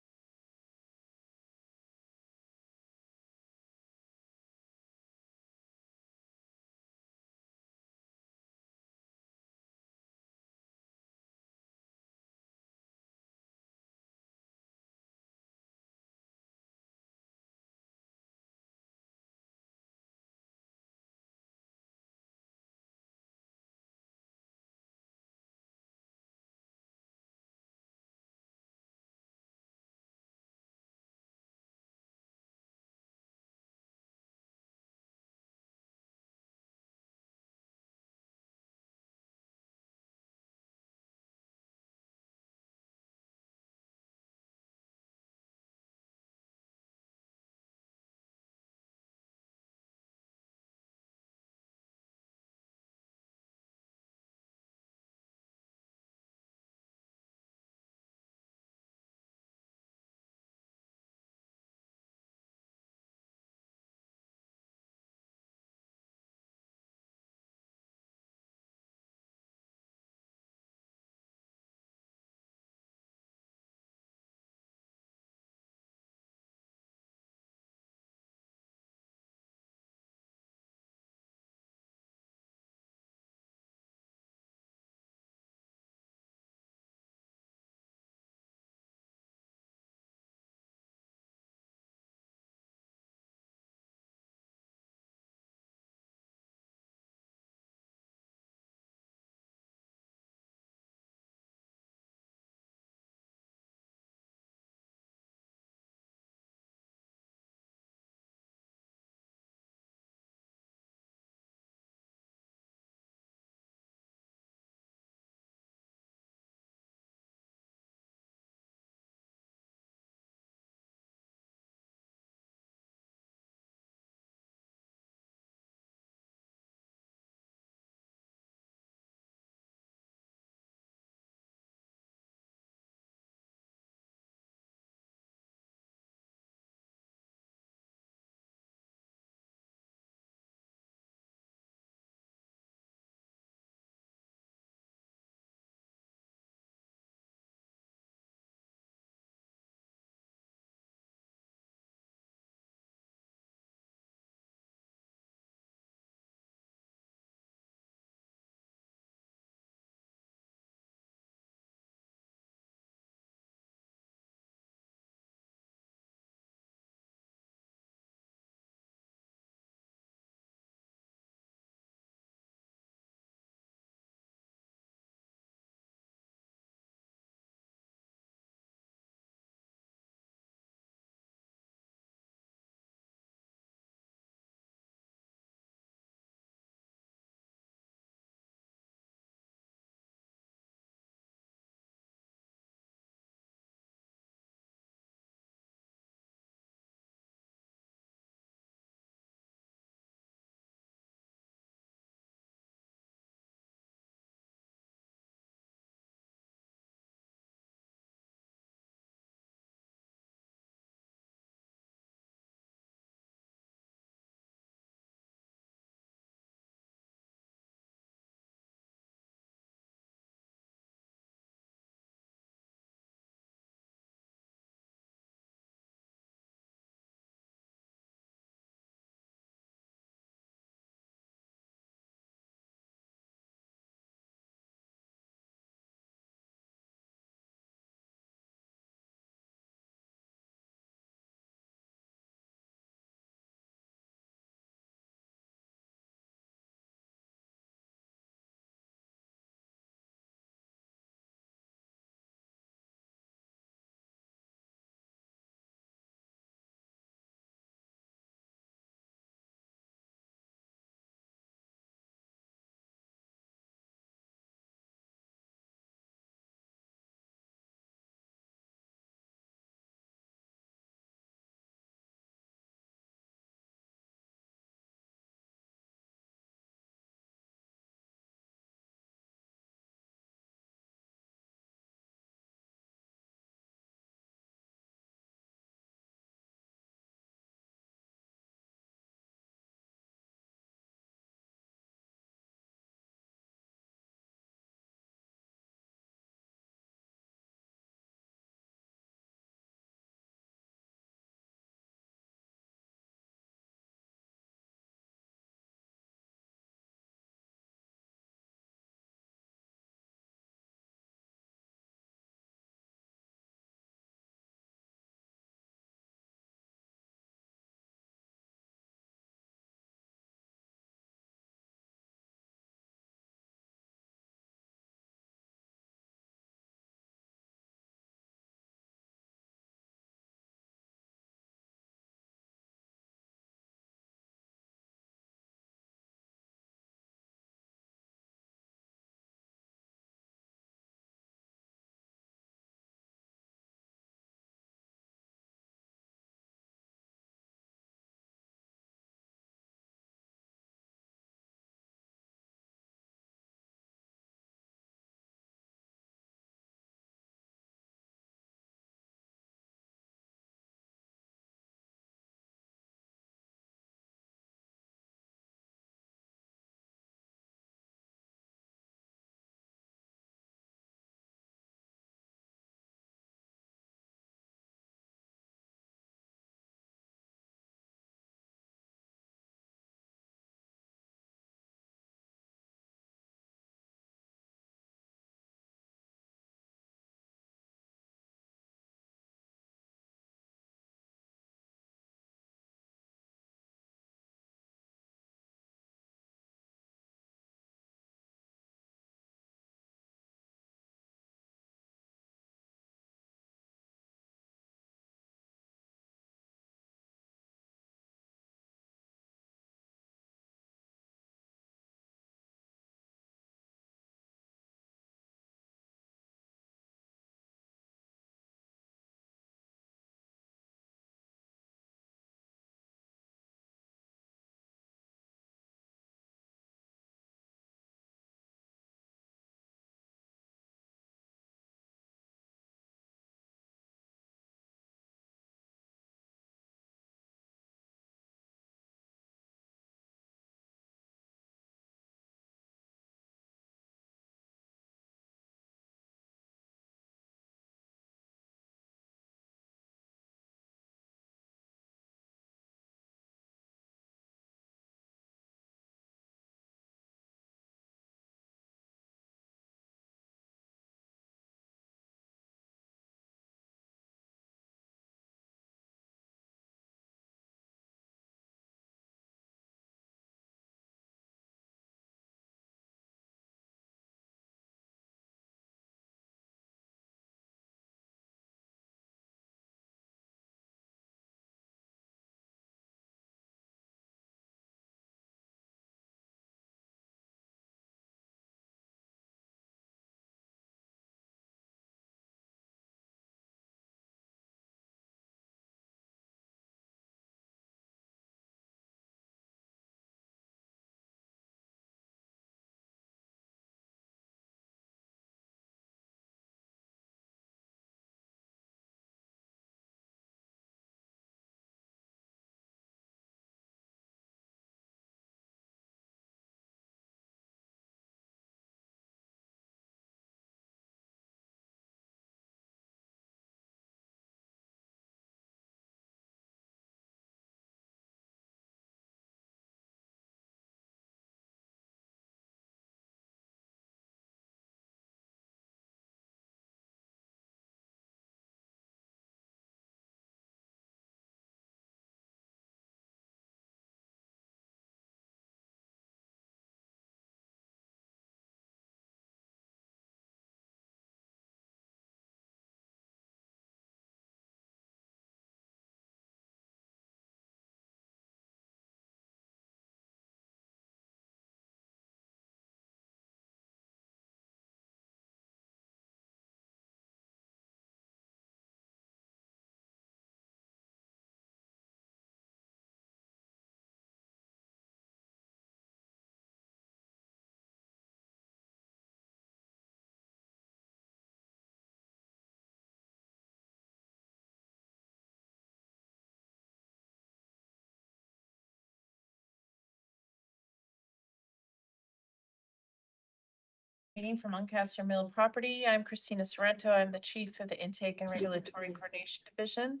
Meeting for Muncaster Mill Property. I'm Christina Sorrento. I'm the Chief of the Intake and Regulatory Coordination Division.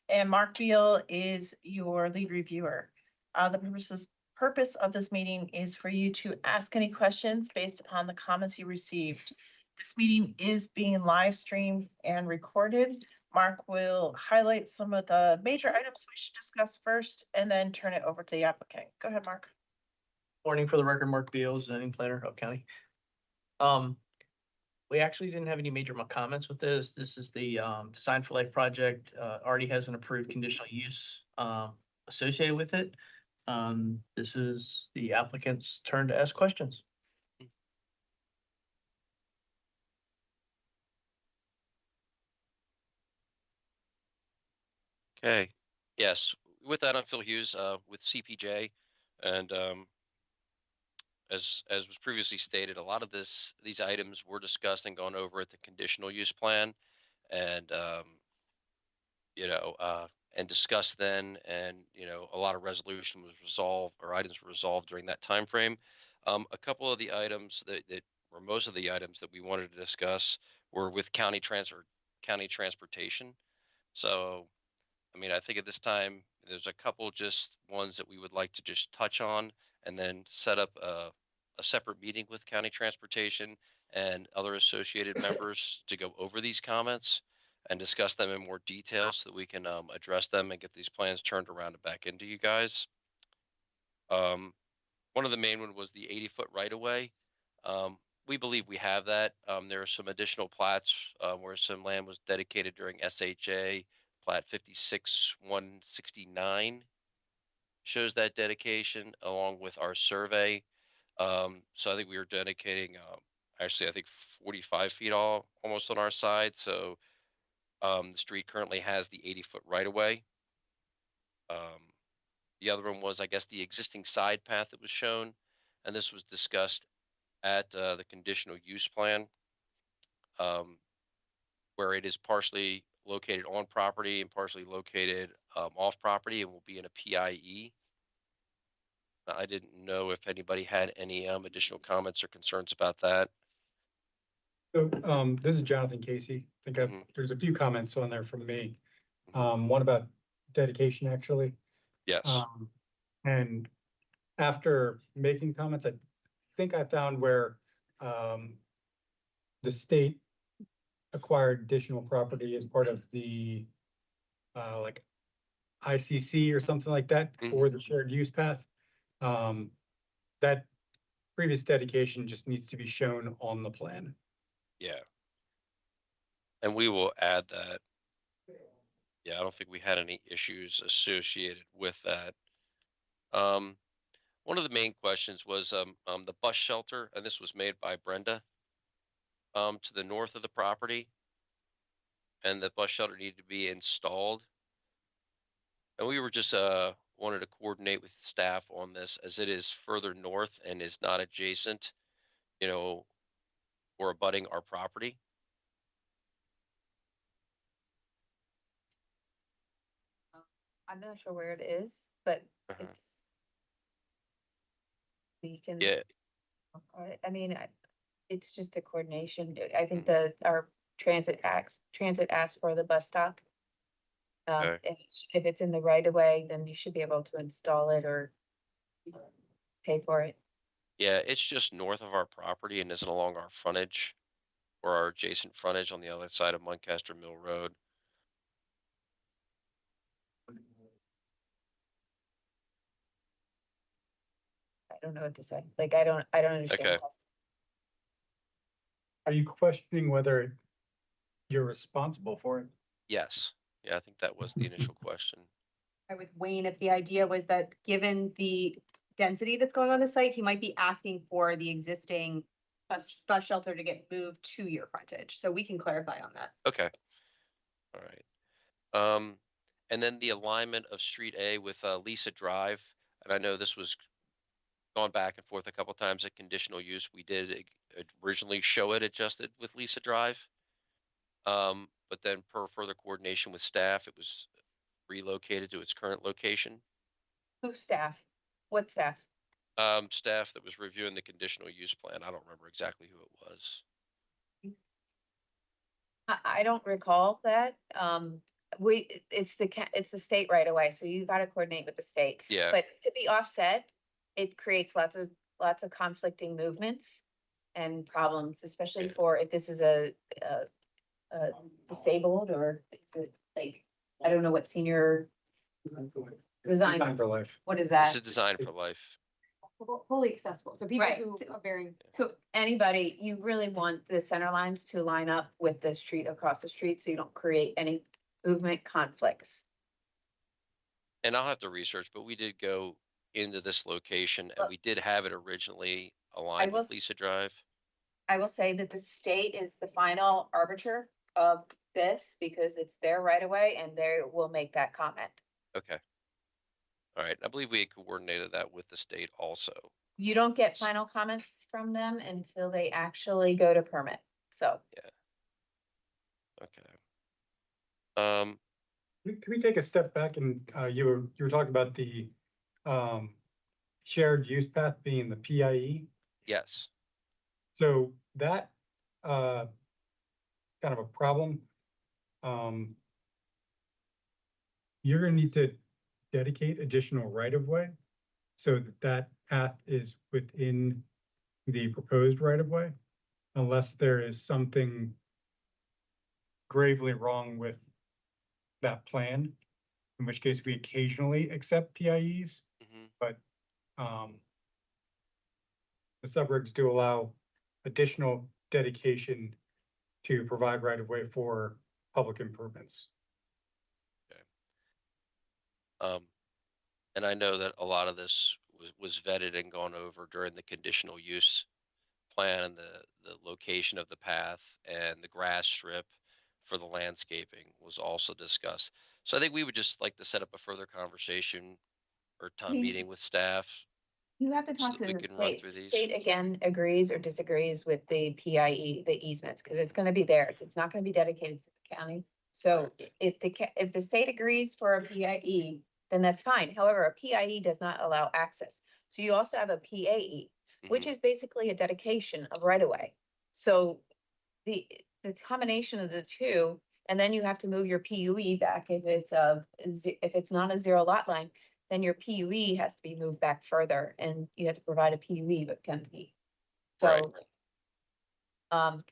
And Mark Beal is your lead reviewer. The purpose of this meeting is for you to ask any questions based upon the comments you received. This meeting is being live streamed and recorded. Mark will highlight some of the major items we should discuss first and then turn it over to the applicant. Go ahead, Mark. Morning, for the record, Mark Beal, zoning planner, Hope County. We actually didn't have any major comments with this. This is the Design for Life project, already has an approved conditional use associated with it. This is the applicant's turn to ask questions. Okay, yes, with that, I'm Phil Hughes with CPJ, and as was previously stated, a lot of these items were discussed and gone over at the conditional use plan, and and discussed then, and a lot of resolution was resolved, or items were resolved during that time frame. A couple of the items or most of the items that we wanted to discuss were with county transportation. So I mean, I think at this time, there's a couple just ones that we would like to just touch on, and then set up a separate meeting with county transportation and other associated members to go over these comments and discuss them in more detail so that we can address them and get these plans turned around and back into you guys. One of the main one was the 80-foot right-of-way. We believe we have that. There are some additional plats where some land was dedicated during SHA. Plat 56-169 shows that dedication along with our survey. So I think we were dedicating, actually, I think 45 feet almost on our side. So the street currently has the 80-foot right-of-way. The other one was, I guess, the existing side path that was shown, and this was discussed at the conditional use plan, where it is partially located on property and partially located off property, and will be in a PIE. I didn't know if anybody had any additional comments or concerns about that. So this is Jonathan Casey. I think there's a few comments on there from me. One about dedication, actually. Yes. And after making comments, I think I found where the state acquired additional property as part of the like ICC or something like that for the shared use path. That previous dedication just needs to be shown on the plan. Yeah. And we will add that. Yeah, I don't think we had any issues associated with that. One of the main questions was the bus shelter, and this was made by Brenda, to the north of the property, and the bus shelter needed to be installed. And we were just wanted to coordinate with staff on this, as it is further north and is not adjacent, or abutting our property. I'm not sure where it is, but we can. Yeah. I mean, it's just a coordination. I think our transit asks for the bus stop. And if it's in the right of way, then you should be able to install it or pay for it. Yeah, it's just north of our property and isn't along our frontage or our adjacent frontage on the other side of Muncaster Mill Road. I don't know what to say. Like, I don't understand. Okay. Are you questioning whether you're responsible for it? Yes. Yeah, I think that was the initial question. With Wayne, if the idea was that given the density that's going on the site, he might be asking for the existing bus shelter to get moved to your frontage. So we can clarify on that. Okay. All right. And then the alignment of Street A with Lisa Drive, and I know this was gone back and forth a couple times at conditional use. We did originally show it adjusted with Lisa Drive. But then per further coordination with staff, it was relocated to its current location. Who's staff? What staff? Staff that was reviewing the conditional use plan. I don't remember exactly who it was. I don't recall that. It's the state right away, so you gotta coordinate with the state. Yeah. But to be offset, it creates lots of conflicting movements and problems, especially for if this is a disabled or is it like, I don't know what senior design, Design for life. what is It's that? a design for life. Fully accessible, so people Right. who are very. So anybody, you really want the center lines to line up with the street across the street, so you don't create any movement conflicts. And I'll have to research, but we did go into this location and we did have it originally aligned with Lisa Drive. I will say that the state is the final arbiter of this because it's their right of way and they will make that comment. Okay. All right. I believe we had coordinated that with the state also. You don't get final comments from them until they actually go to permit, so. Yeah. Okay. Can we take a step back and you were talking about the shared use path being the PIE? Yes. So that kind of a problem. You're gonna need to dedicate additional right of way so that that path is within the proposed right of way, unless there is something gravely wrong with that plan, in which case we occasionally accept PIEs, but the subregs do allow additional dedication to provide right of way for public improvements. And I know that a lot of this was vetted and gone over during the conditional use plan and the location of the path and the grass strip for the landscaping was also discussed. So I think we would just like to set up a further conversation or time meeting with staff. You have to so talk that to we the can run state. through The these. state again agrees or disagrees with the PIE, the easements, because it's gonna be theirs. It's not gonna be dedicated to the county. So if the state agrees for a PIE, then that's fine. However, a PIE does not allow access. So you also have a PAE, which is basically a dedication of right of way. So the combination of the two, and then you have to move your PUE back if it's not a zero lot line, then your PUE has to be moved back further and you have to provide a PUE of 10 feet. So, and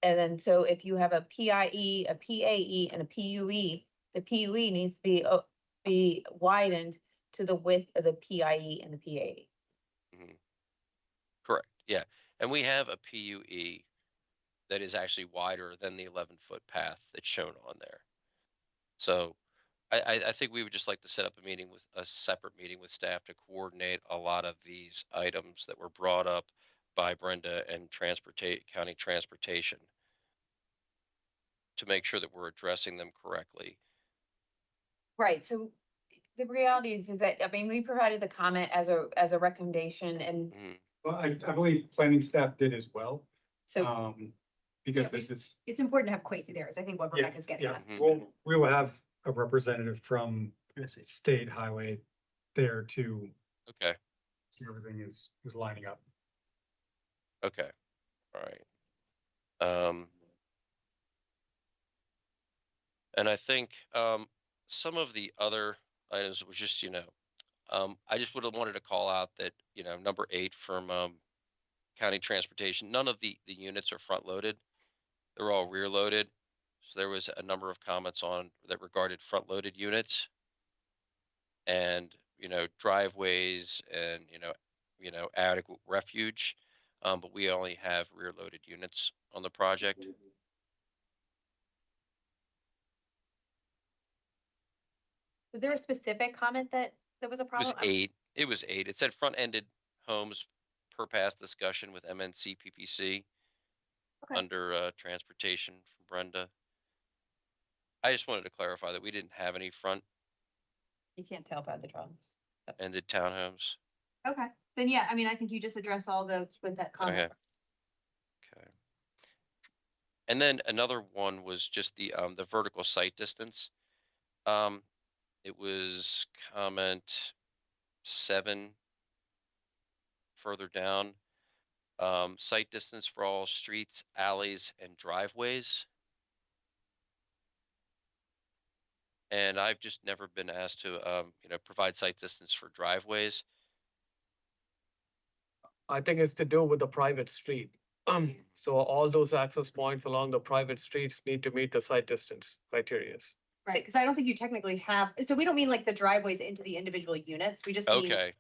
then so if you have a PIE, a PAE and a PUE, the PUE needs to be widened to the width of the PIE and the PAE. Correct. Yeah. And we have a PUE that is actually wider than the 11-foot path that's shown on there. So I think we would just like to set up a separate meeting with staff to coordinate a lot of these items that were brought up by Brenda and county transportation to make sure that we're addressing them correctly. Right, so the reality is that, I mean, we provided the comment as a recommendation and. Well, I believe planning staff did as well. So. Because this is. It's important to have Quasi there, is I think what Rebecca's getting at. We will have a representative from State Highway there to. Okay. See everything is lining up. Okay. All right. And I think some of the other items was just, I just would have wanted to call out that, number 8 from county transportation, none of the units are front loaded. They're all rear loaded. So there was a number of comments on that regarded front loaded units and, driveways and, adequate refuge. But we only have rear loaded units on the project. Was there a specific comment that was a problem? It was 8. It said front ended homes per past discussion with MNC PPC. Okay. Under transportation from Brenda. I just wanted to clarify that we didn't have any front You can't tell by the drawings. ended townhomes. Okay, then yeah, I mean, I think you just address all those with that comment. Okay. And then another one was just the vertical sight distance. It was comment 7 further down. Site distance for all streets, alleys, and driveways. And I've just never been asked to, provide site distance for driveways. I think it's to do with the private street. So all those access points along the private streets need to meet the site distance criteria. Right, because I don't think you technically have, so we don't mean like the driveways into the individual units, we just mean. Okay,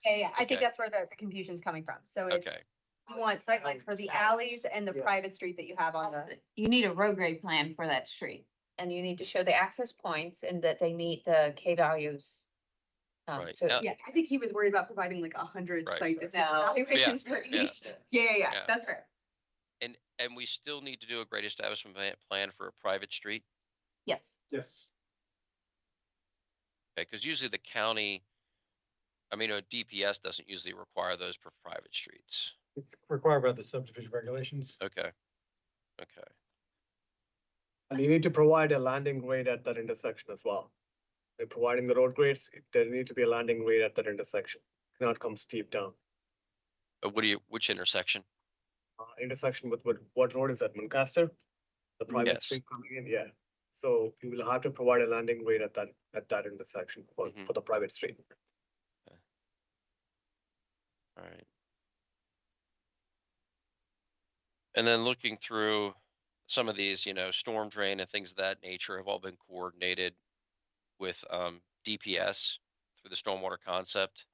Yeah, I think Okay. that's where the confusion's coming from, so it's, okay, we want sightlines for the alleys and the Yeah. private street that you have on the. You need a road grade plan for that street. And you need to show the access points and that they meet the K values. Right. So Now- Yeah, I think he was worried about providing like 100 Right. site distance No. evaluations for Yeah. each. Yeah, Yeah. that's fair. And we still need to do a grade establishment plan for a private street. Yes. Yes. Okay, because usually the county, a DPS doesn't usually require those for private streets. It's required by the subdivision regulations. Okay. Okay. And you need to provide a landing grade at that intersection as well. By providing the road grades, there need to be a landing grade at that intersection. Cannot come steep down. Which intersection? Intersection with what road is that, Muncaster? The private Yes. street coming in, yeah. So you will have to provide a landing grade at that intersection for the private street. All right. And then looking through some of these, storm drain and things of that nature have all been coordinated with DPS through the stormwater concept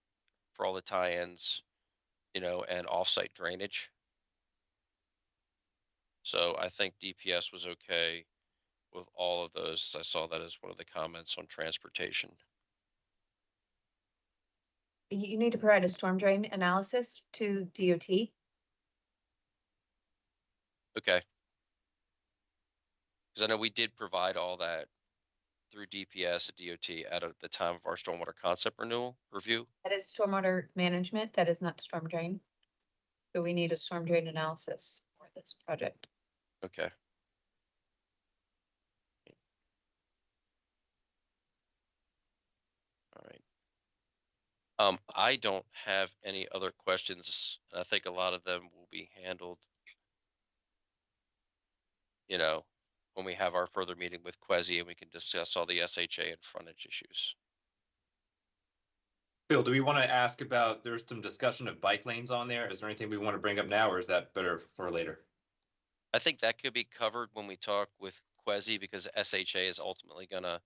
for all the tie-ins, and offsite drainage. So I think DPS was okay with all of those. I saw that as one of the comments on transportation. you need to provide a storm drain analysis to DOT. Okay. Because I know we did provide all that through DPS and DOT at the time of our stormwater concept renewal review. That is stormwater management, that is not storm drain. So we need a storm drain analysis for this project. Okay. All right. I don't have any other questions. I think a lot of them will be handled, when we have our further meeting with Quasi and we can discuss all the SHA and frontage issues. Bill, do we want to ask about, there's some discussion of bike lanes on there. Is there anything we want to bring up now, or is that better for later? I think that could be covered when we talk with Quasi, because SHA is ultimately gonna,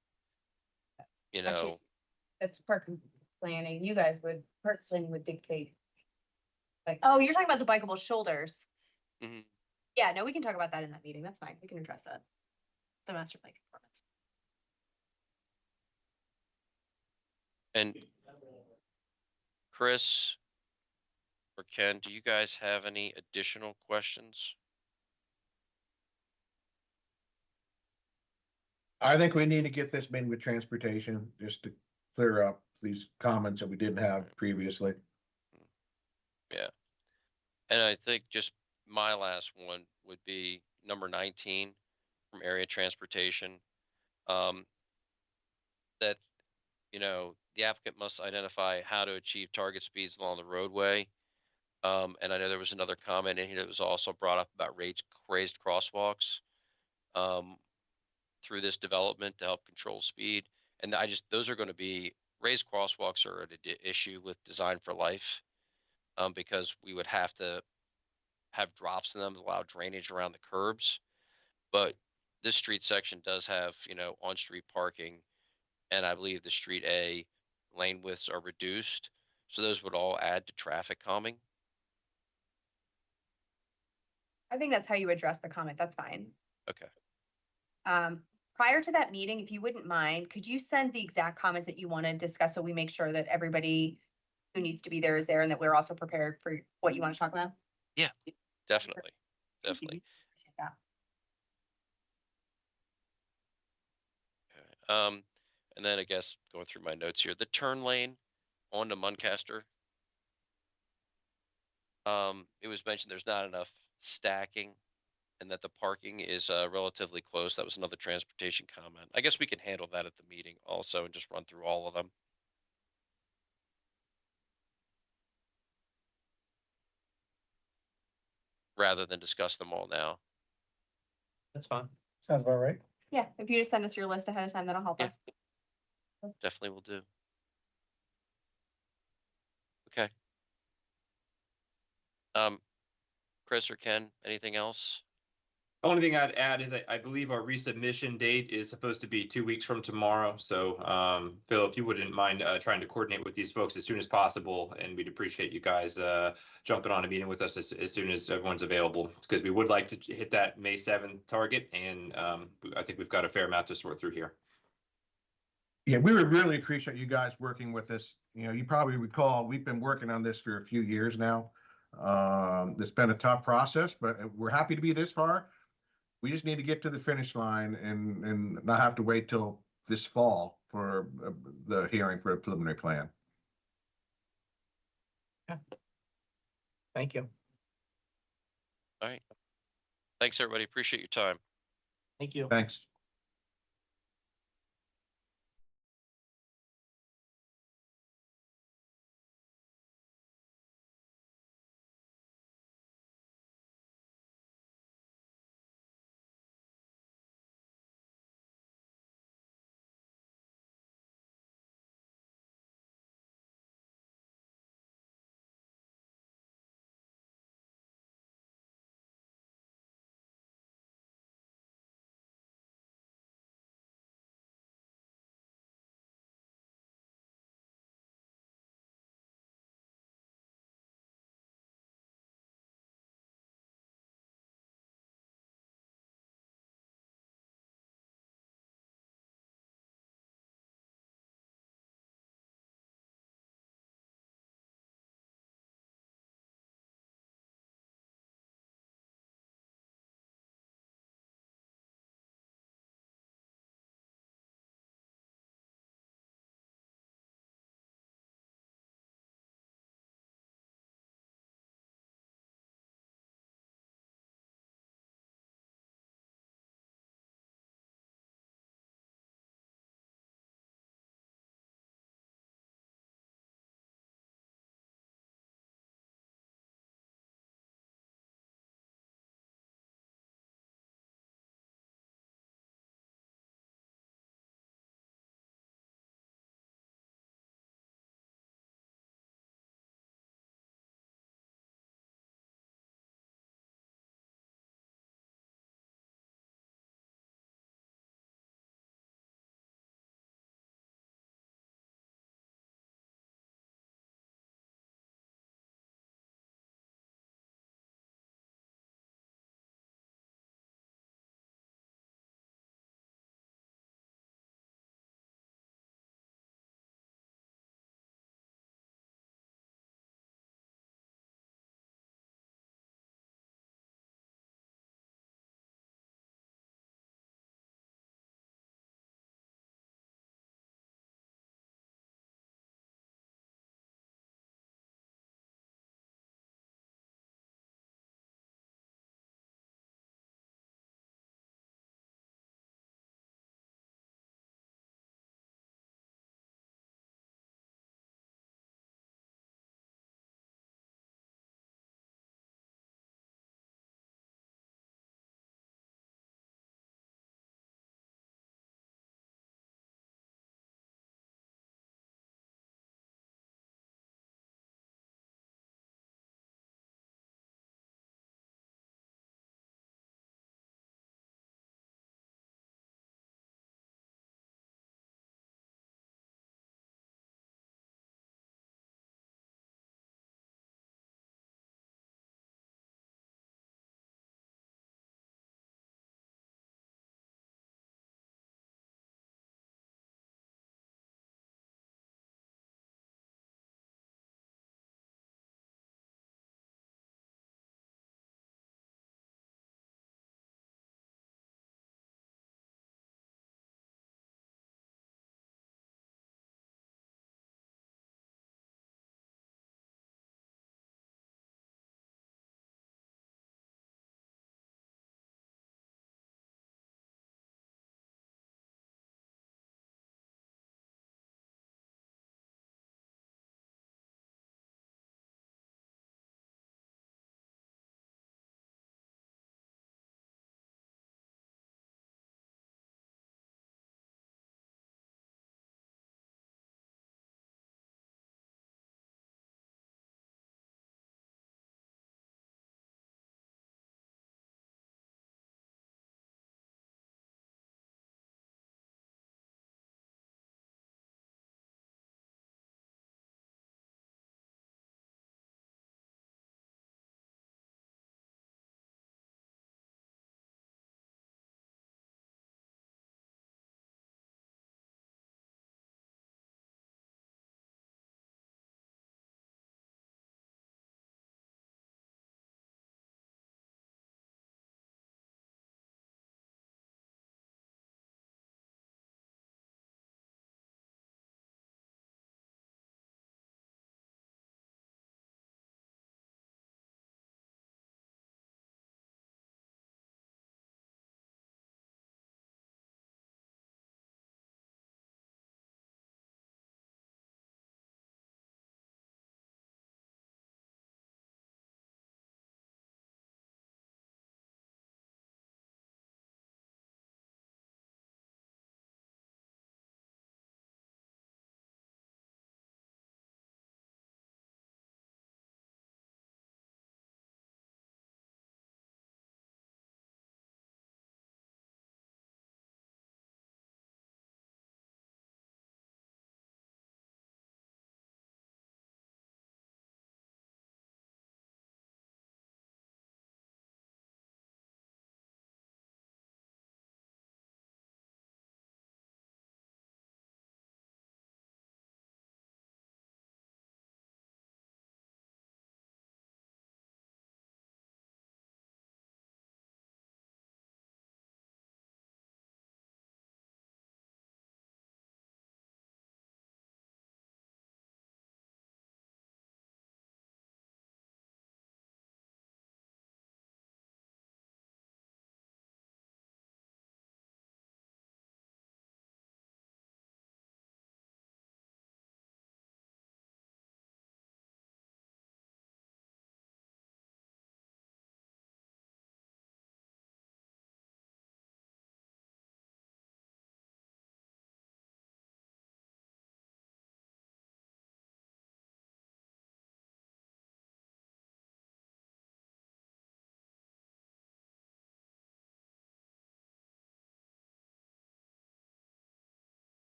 Actually, that's park planning. You guys would, park planning would dictate. Like, Oh, you're talking about the bikeable shoulders. Mhm. Yeah, no, we can talk about that in that meeting. That's fine. We can address that. The master plan conformance. And Chris or Ken, do you guys have any additional questions? I think we need to get this meeting with transportation just to clear up these comments that we didn't have previously. Yeah. And I think just my last one would be number 19 from area transportation. That, the applicant must identify how to achieve target speeds along the roadway. And I know there was another comment in here that was also brought up about raised crosswalks through this development to help control speed. And those are going to be, raised crosswalks are an issue with design for life, because we would have to have drops in them to allow drainage around the curbs. But this street section does have, on-street parking, and I believe the street A lane widths are reduced. So those would all add to traffic calming. I think that's how you address the comment. That's fine. Okay. Prior to that meeting, if you wouldn't mind, could you send the exact comments that you want to discuss so we make sure that everybody who needs to be there is there and that we're also prepared for what you want to talk about? Yeah, definitely. Definitely. Appreciate that. And then I guess going through my notes here, the turn lane onto Muncaster. It was mentioned there's not enough stacking and that the parking is relatively close. That was another transportation comment. I guess we can handle that at the meeting also and just run through all of them. rather than discuss them all now. That's fine. Sounds about right. Yeah, if you just send us your list ahead of time, that'll help Yeah. us. Definitely will do. Okay. Chris or Ken, anything else? Only thing I'd add is I believe our resubmission date is supposed to be 2 weeks from tomorrow. So, Phil, if you wouldn't mind trying to coordinate with these folks as soon as possible, and we'd appreciate you guys jumping on a meeting with us as soon as everyone's available, because we would like to hit that May 7th target, and I think we've got a fair amount to sort through here. Yeah, we would really appreciate you guys working with us. You know, you probably recall, we've been working on this for a few years now. It's been a tough process, but we're happy to be this far. We just need to get to the finish line and not have to wait till this fall for the hearing for a preliminary plan. Thank you. All right. Thanks, everybody. Appreciate your time. Thank you. Thanks.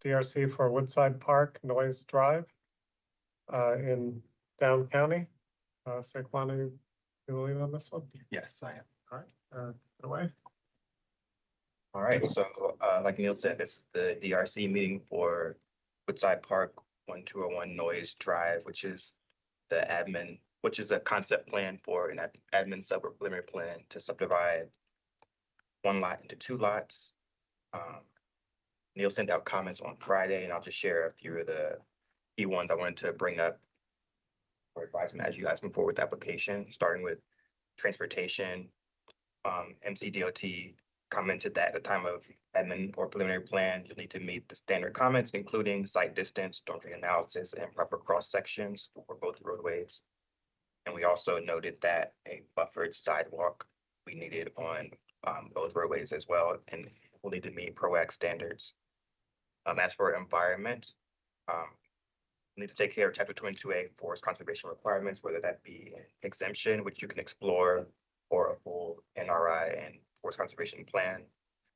DRC for Woodside Park Noise Drive in Down County. Saquon, you lead on this one? Yes, I am. All right, away. All right, so like Neil said, this is the DRC meeting for Woodside Park 1201 Noise Drive, which is a concept plan for an admin sub-preliminary plan to subdivide one lot into 2 lots. Neil sent out comments on Friday, and I'll just share a few of the key ones I wanted to bring up for advisement as you guys move forward with the application, starting with transportation. MCDOT commented that at the time of admin or preliminary plan, you'll need to meet the standard comments, including site distance, storm drain analysis, and proper cross sections for both roadways. And we also noted that a buffered sidewalk we needed on both roadways as well, and we'll need to meet PROAC standards. As for environment, we need to take care of Chapter 22A forest conservation requirements, whether that be an exemption, which you can explore, or a full NRI and forest conservation plan.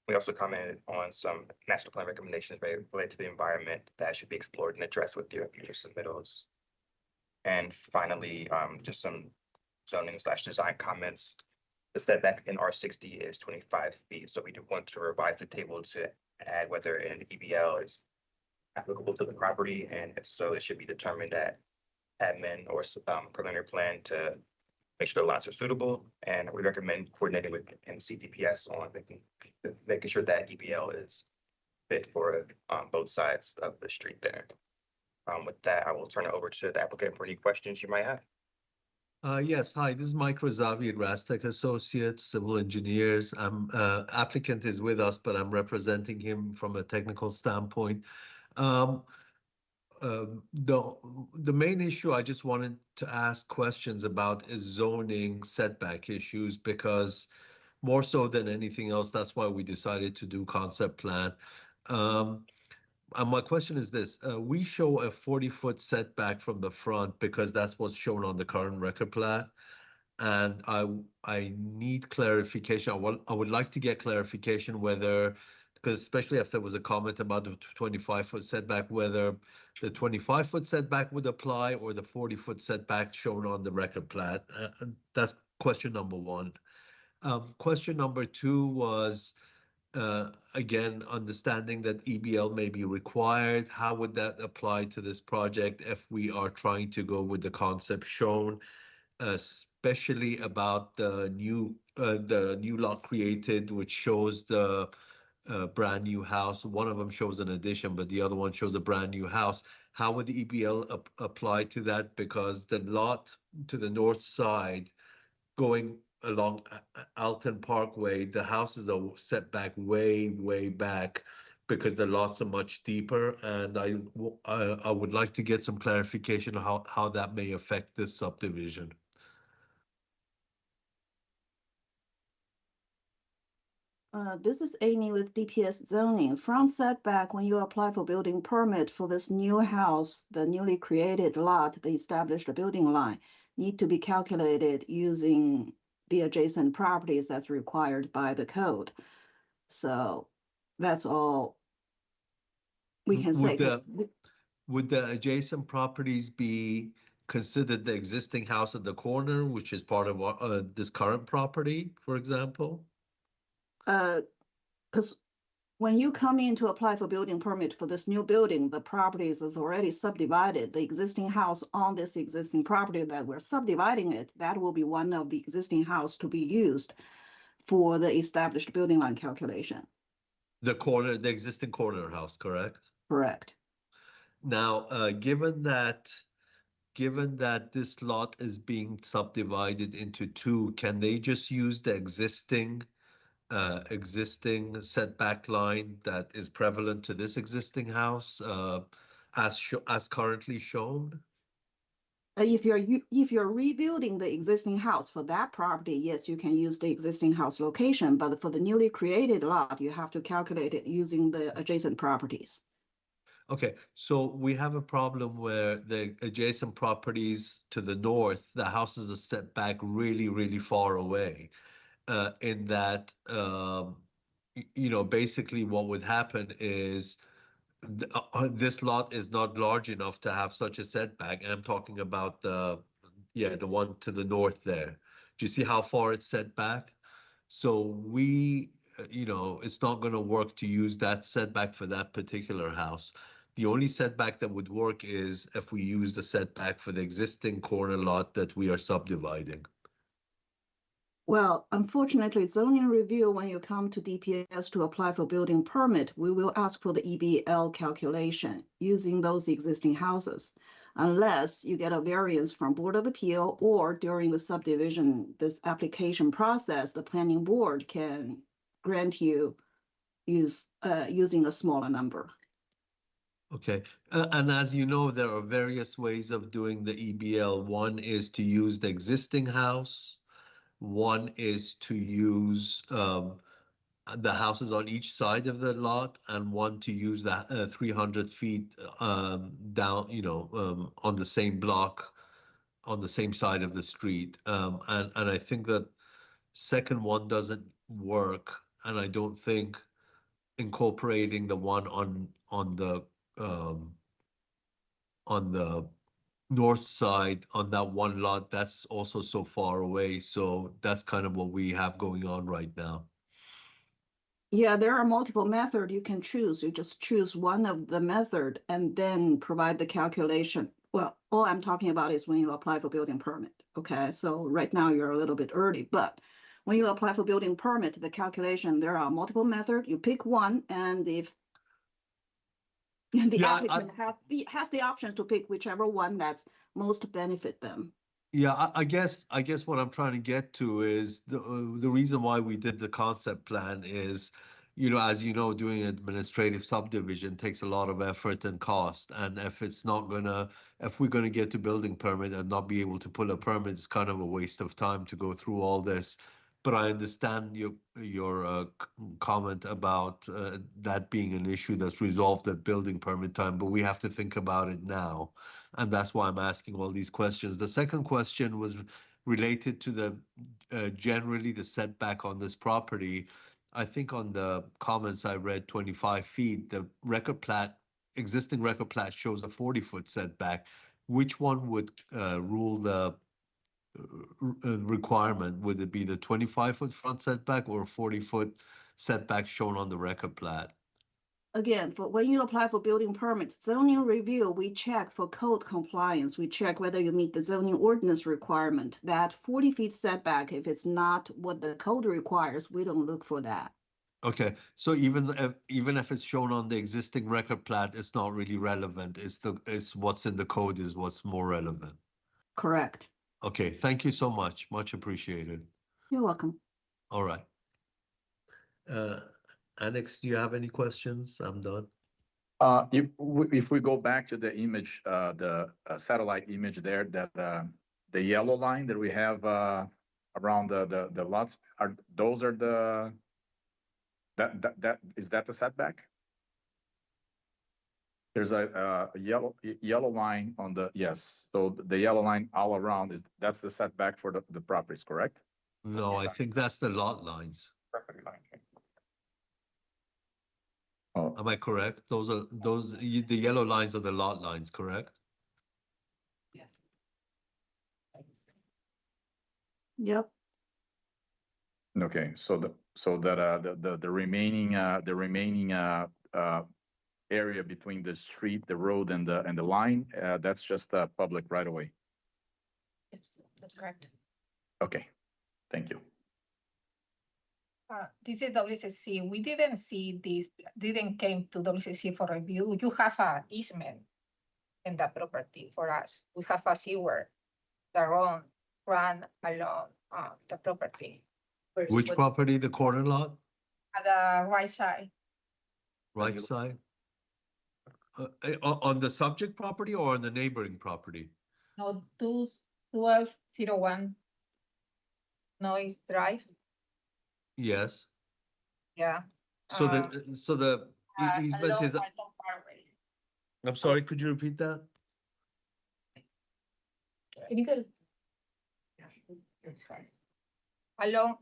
We also commented on some master plan recommendations related to the environment that should be explored and addressed with your future submittals. And finally, just some zoning/design comments. The setback in R60 is 25 feet, so we do want to revise the table to add whether an EBL is applicable to the property, and if so, it should be determined at admin or preliminary plan to make sure the lots are suitable. And we recommend coordinating with MCDPS on making sure that EBL is fit for both sides of the street there. With that, I will turn it over to the applicant for any questions you might have. Yes, hi, this is Mike Razavi at Rastec Associates, civil engineers. Applicant is with us, but I'm representing him from a technical standpoint. The main issue I just wanted to ask questions about is zoning setback issues, because more so than anything else, that's why we decided to do concept plan. And my question is this: we show a 40-foot setback from the front because that's what's shown on the current record plat. And I need clarification. I would like to get clarification whether, because especially if there was a comment about the 25-foot setback, whether the 25-foot setback would apply or the 40-foot setback shown on the record plat. That's question number one. Question number two was, again, understanding that EBL may be required. How would that apply to this project if we are trying to go with the concept shown, especially about the new lot created, which shows the brand new house. One of them shows an addition, but the other one shows a brand new house. How would the EBL apply to that? Because the lot to the north side going along Alton Parkway, the houses are set back way back because the lots are much deeper. And I would like to get some clarification on how that may affect this subdivision. This is Amy with DPS zoning. Front setback, when you apply for building permit for this new house, the newly created lot, the established building line, need to be calculated using the adjacent properties that's required by the code. So that's all we can say. Would the adjacent properties be considered the existing house at the corner, which is part of this current property, for example? Because when you come in to apply for building permit for this new building, the properties is already subdivided. The existing house on this existing property that we're subdividing it, that will be one of the existing house to be used for the established building line calculation. The existing corner house, correct? Correct. Now, given that this lot is being subdivided into 2, can they just use the existing setback line that is prevalent to this existing house as currently shown? If you're rebuilding the existing house for that property, yes, you can use the existing house location, but for the newly created lot, you have to calculate it using the adjacent properties. Okay, so we have a problem where the adjacent properties to the north, the houses are set back really far away. In that, basically what would happen is this lot is not large enough to have such a setback, and I'm talking about the one to the north there. Do you see how far it's set back? So we, it's not gonna work to use that setback for that particular house. The only setback that would work is if we use the setback for the existing corner lot that we are subdividing. Well, unfortunately, zoning review, when you come to DPS to apply for building permit, we will ask for the EBL calculation using those existing houses. Unless you get a variance from Board of Appeal or during the subdivision, this application process, the planning board can grant you using a smaller number. Okay, and as you know, there are various ways of doing the EBL. One is to use the existing house. One is to use the houses on each side of the lot, and one to use that 300 feet down, on the same block, on the same side of the street. And I think that second one doesn't work, and I don't think incorporating the one on the north side on that one lot, that's also so far away. So that's kind of what we have going on right now. Yeah, there are multiple methods you can choose. You just choose one of the method and then provide the calculation. Well, all I'm talking about is when you apply for building permit. Okay, so right now you're a little bit early, but when you apply for building permit, the calculation, there are multiple methods. You pick one, and if the applicant has the option to pick whichever one that's most benefit them. Yeah, I guess what I'm trying to get to is the reason why we did the concept plan is, as you know, doing administrative subdivision takes a lot of effort and cost. And if we're gonna get to building permit and not be able to pull a permit, it's kind of a waste of time to go through all this. But I understand your comment about that being an issue that's resolved at building permit time, but we have to think about it now. And that's why I'm asking all these questions. The second question was related to the generally the setback on this property. I think on the comments I read 25 feet, the existing record plat shows a 40-foot setback. Which one would rule the requirement? Would it be the 25-foot front setback or 40-foot setback shown on the record plat? Again, for when you apply for building permits, zoning review, we check for code compliance. We check whether you meet the zoning ordinance requirement. That 40 feet setback, if it's not what the code requires, we don't look for that. Okay, so even if it's shown on the existing record plat, it's not really relevant. It's what's in the code is what's more relevant. Correct. Okay, thank you so much. Much appreciated. You're welcome. All right. Annex, do you have any questions? I'm done. If we go back to the image, the satellite image there, that the yellow line that we have around the lots, is that the setback? There's a yellow line on the, yes. So the yellow line all around that's the setback for the properties, correct? No, I think that's the lot lines. Property line. Am I correct? The yellow lines are the lot lines, correct? Yep. Okay, so the remaining area between the street, the road, and the line, that's just public right away. Yes, that's correct. Okay, thank you. This is WCC. We didn't see this, didn't came to WCC for review. You have an easement in that property for us. We have a sewer that run along the property. Which property? The corner lot? At the right side. Right side? On the subject property or on the neighboring property? No, 1201 Noise Drive. Yes. Yeah. So the easement is. I'm sorry, could you repeat that? Can you go? Along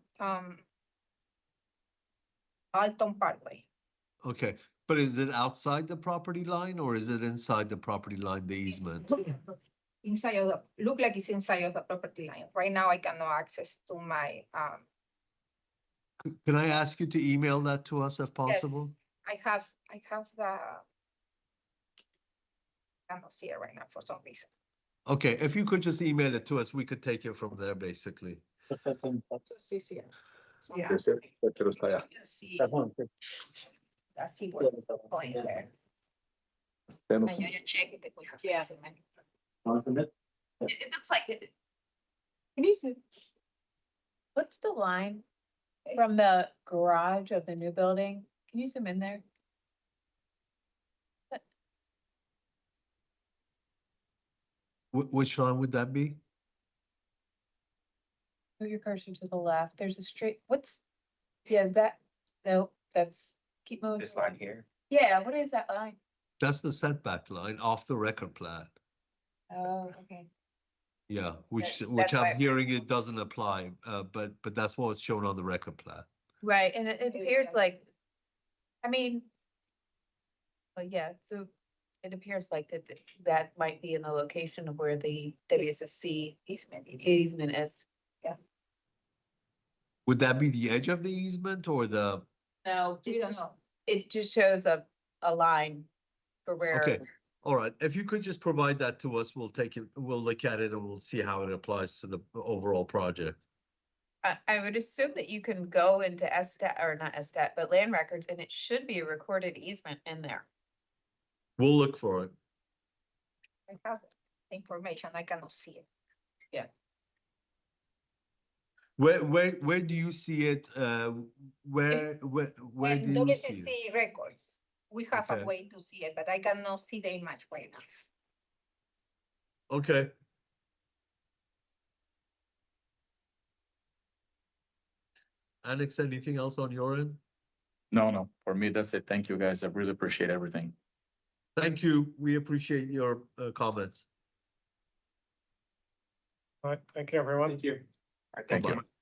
Alton Parkway. Okay, But is it outside the property line or is it inside the property line, the easement? Inside of the, look like it's inside of the property line. Right now, I cannot access to my, Can I ask you to email that to us if possible? yes, I have the. I cannot see it right now for some reason. Okay, if you could just email it to us, we could take it from there, basically. Sí, sí. Yeah. Yes, sir. Pero está allá. Sí. I see what point there. Stand up. And you check it. Yeah. It looks like it. Can you see? What's the line from the garage of the new building? Can you zoom in there? Which line would that be? Move your cursor to the left. There's a straight, what's, yeah, that, no, that's, keep moving. This line here. Yeah, what is that line? That's the setback line off the record plan. Oh, okay. Yeah, which That's I'm why- hearing it doesn't apply, but that's what's shown on the record plan. Right, and it appears like, I mean, well, yeah, so it appears like that might be in the location of where the WSSC easement is. Would that be the edge of the easement or the, No, We don't know. it just shows a line for where. okay, all right. If you could just provide that to us, we'll take it, we'll look at it and we'll see how it applies to the overall project. I would assume that you can go into SStat, or not SStat, but land records, and it should be a recorded easement in there. We'll look for it. I have information. I cannot see it. Where do you see it? Where In do you see it? WCC records, we have Okay. a way to see it, but I cannot see the image right now. Okay. Alex, anything else on your end? No, for me, that's it. Thank you, guys. I really appreciate everything. Thank you. We appreciate your comments. All right, thank you, everyone. Thank you. All right, thank you. Bye-bye.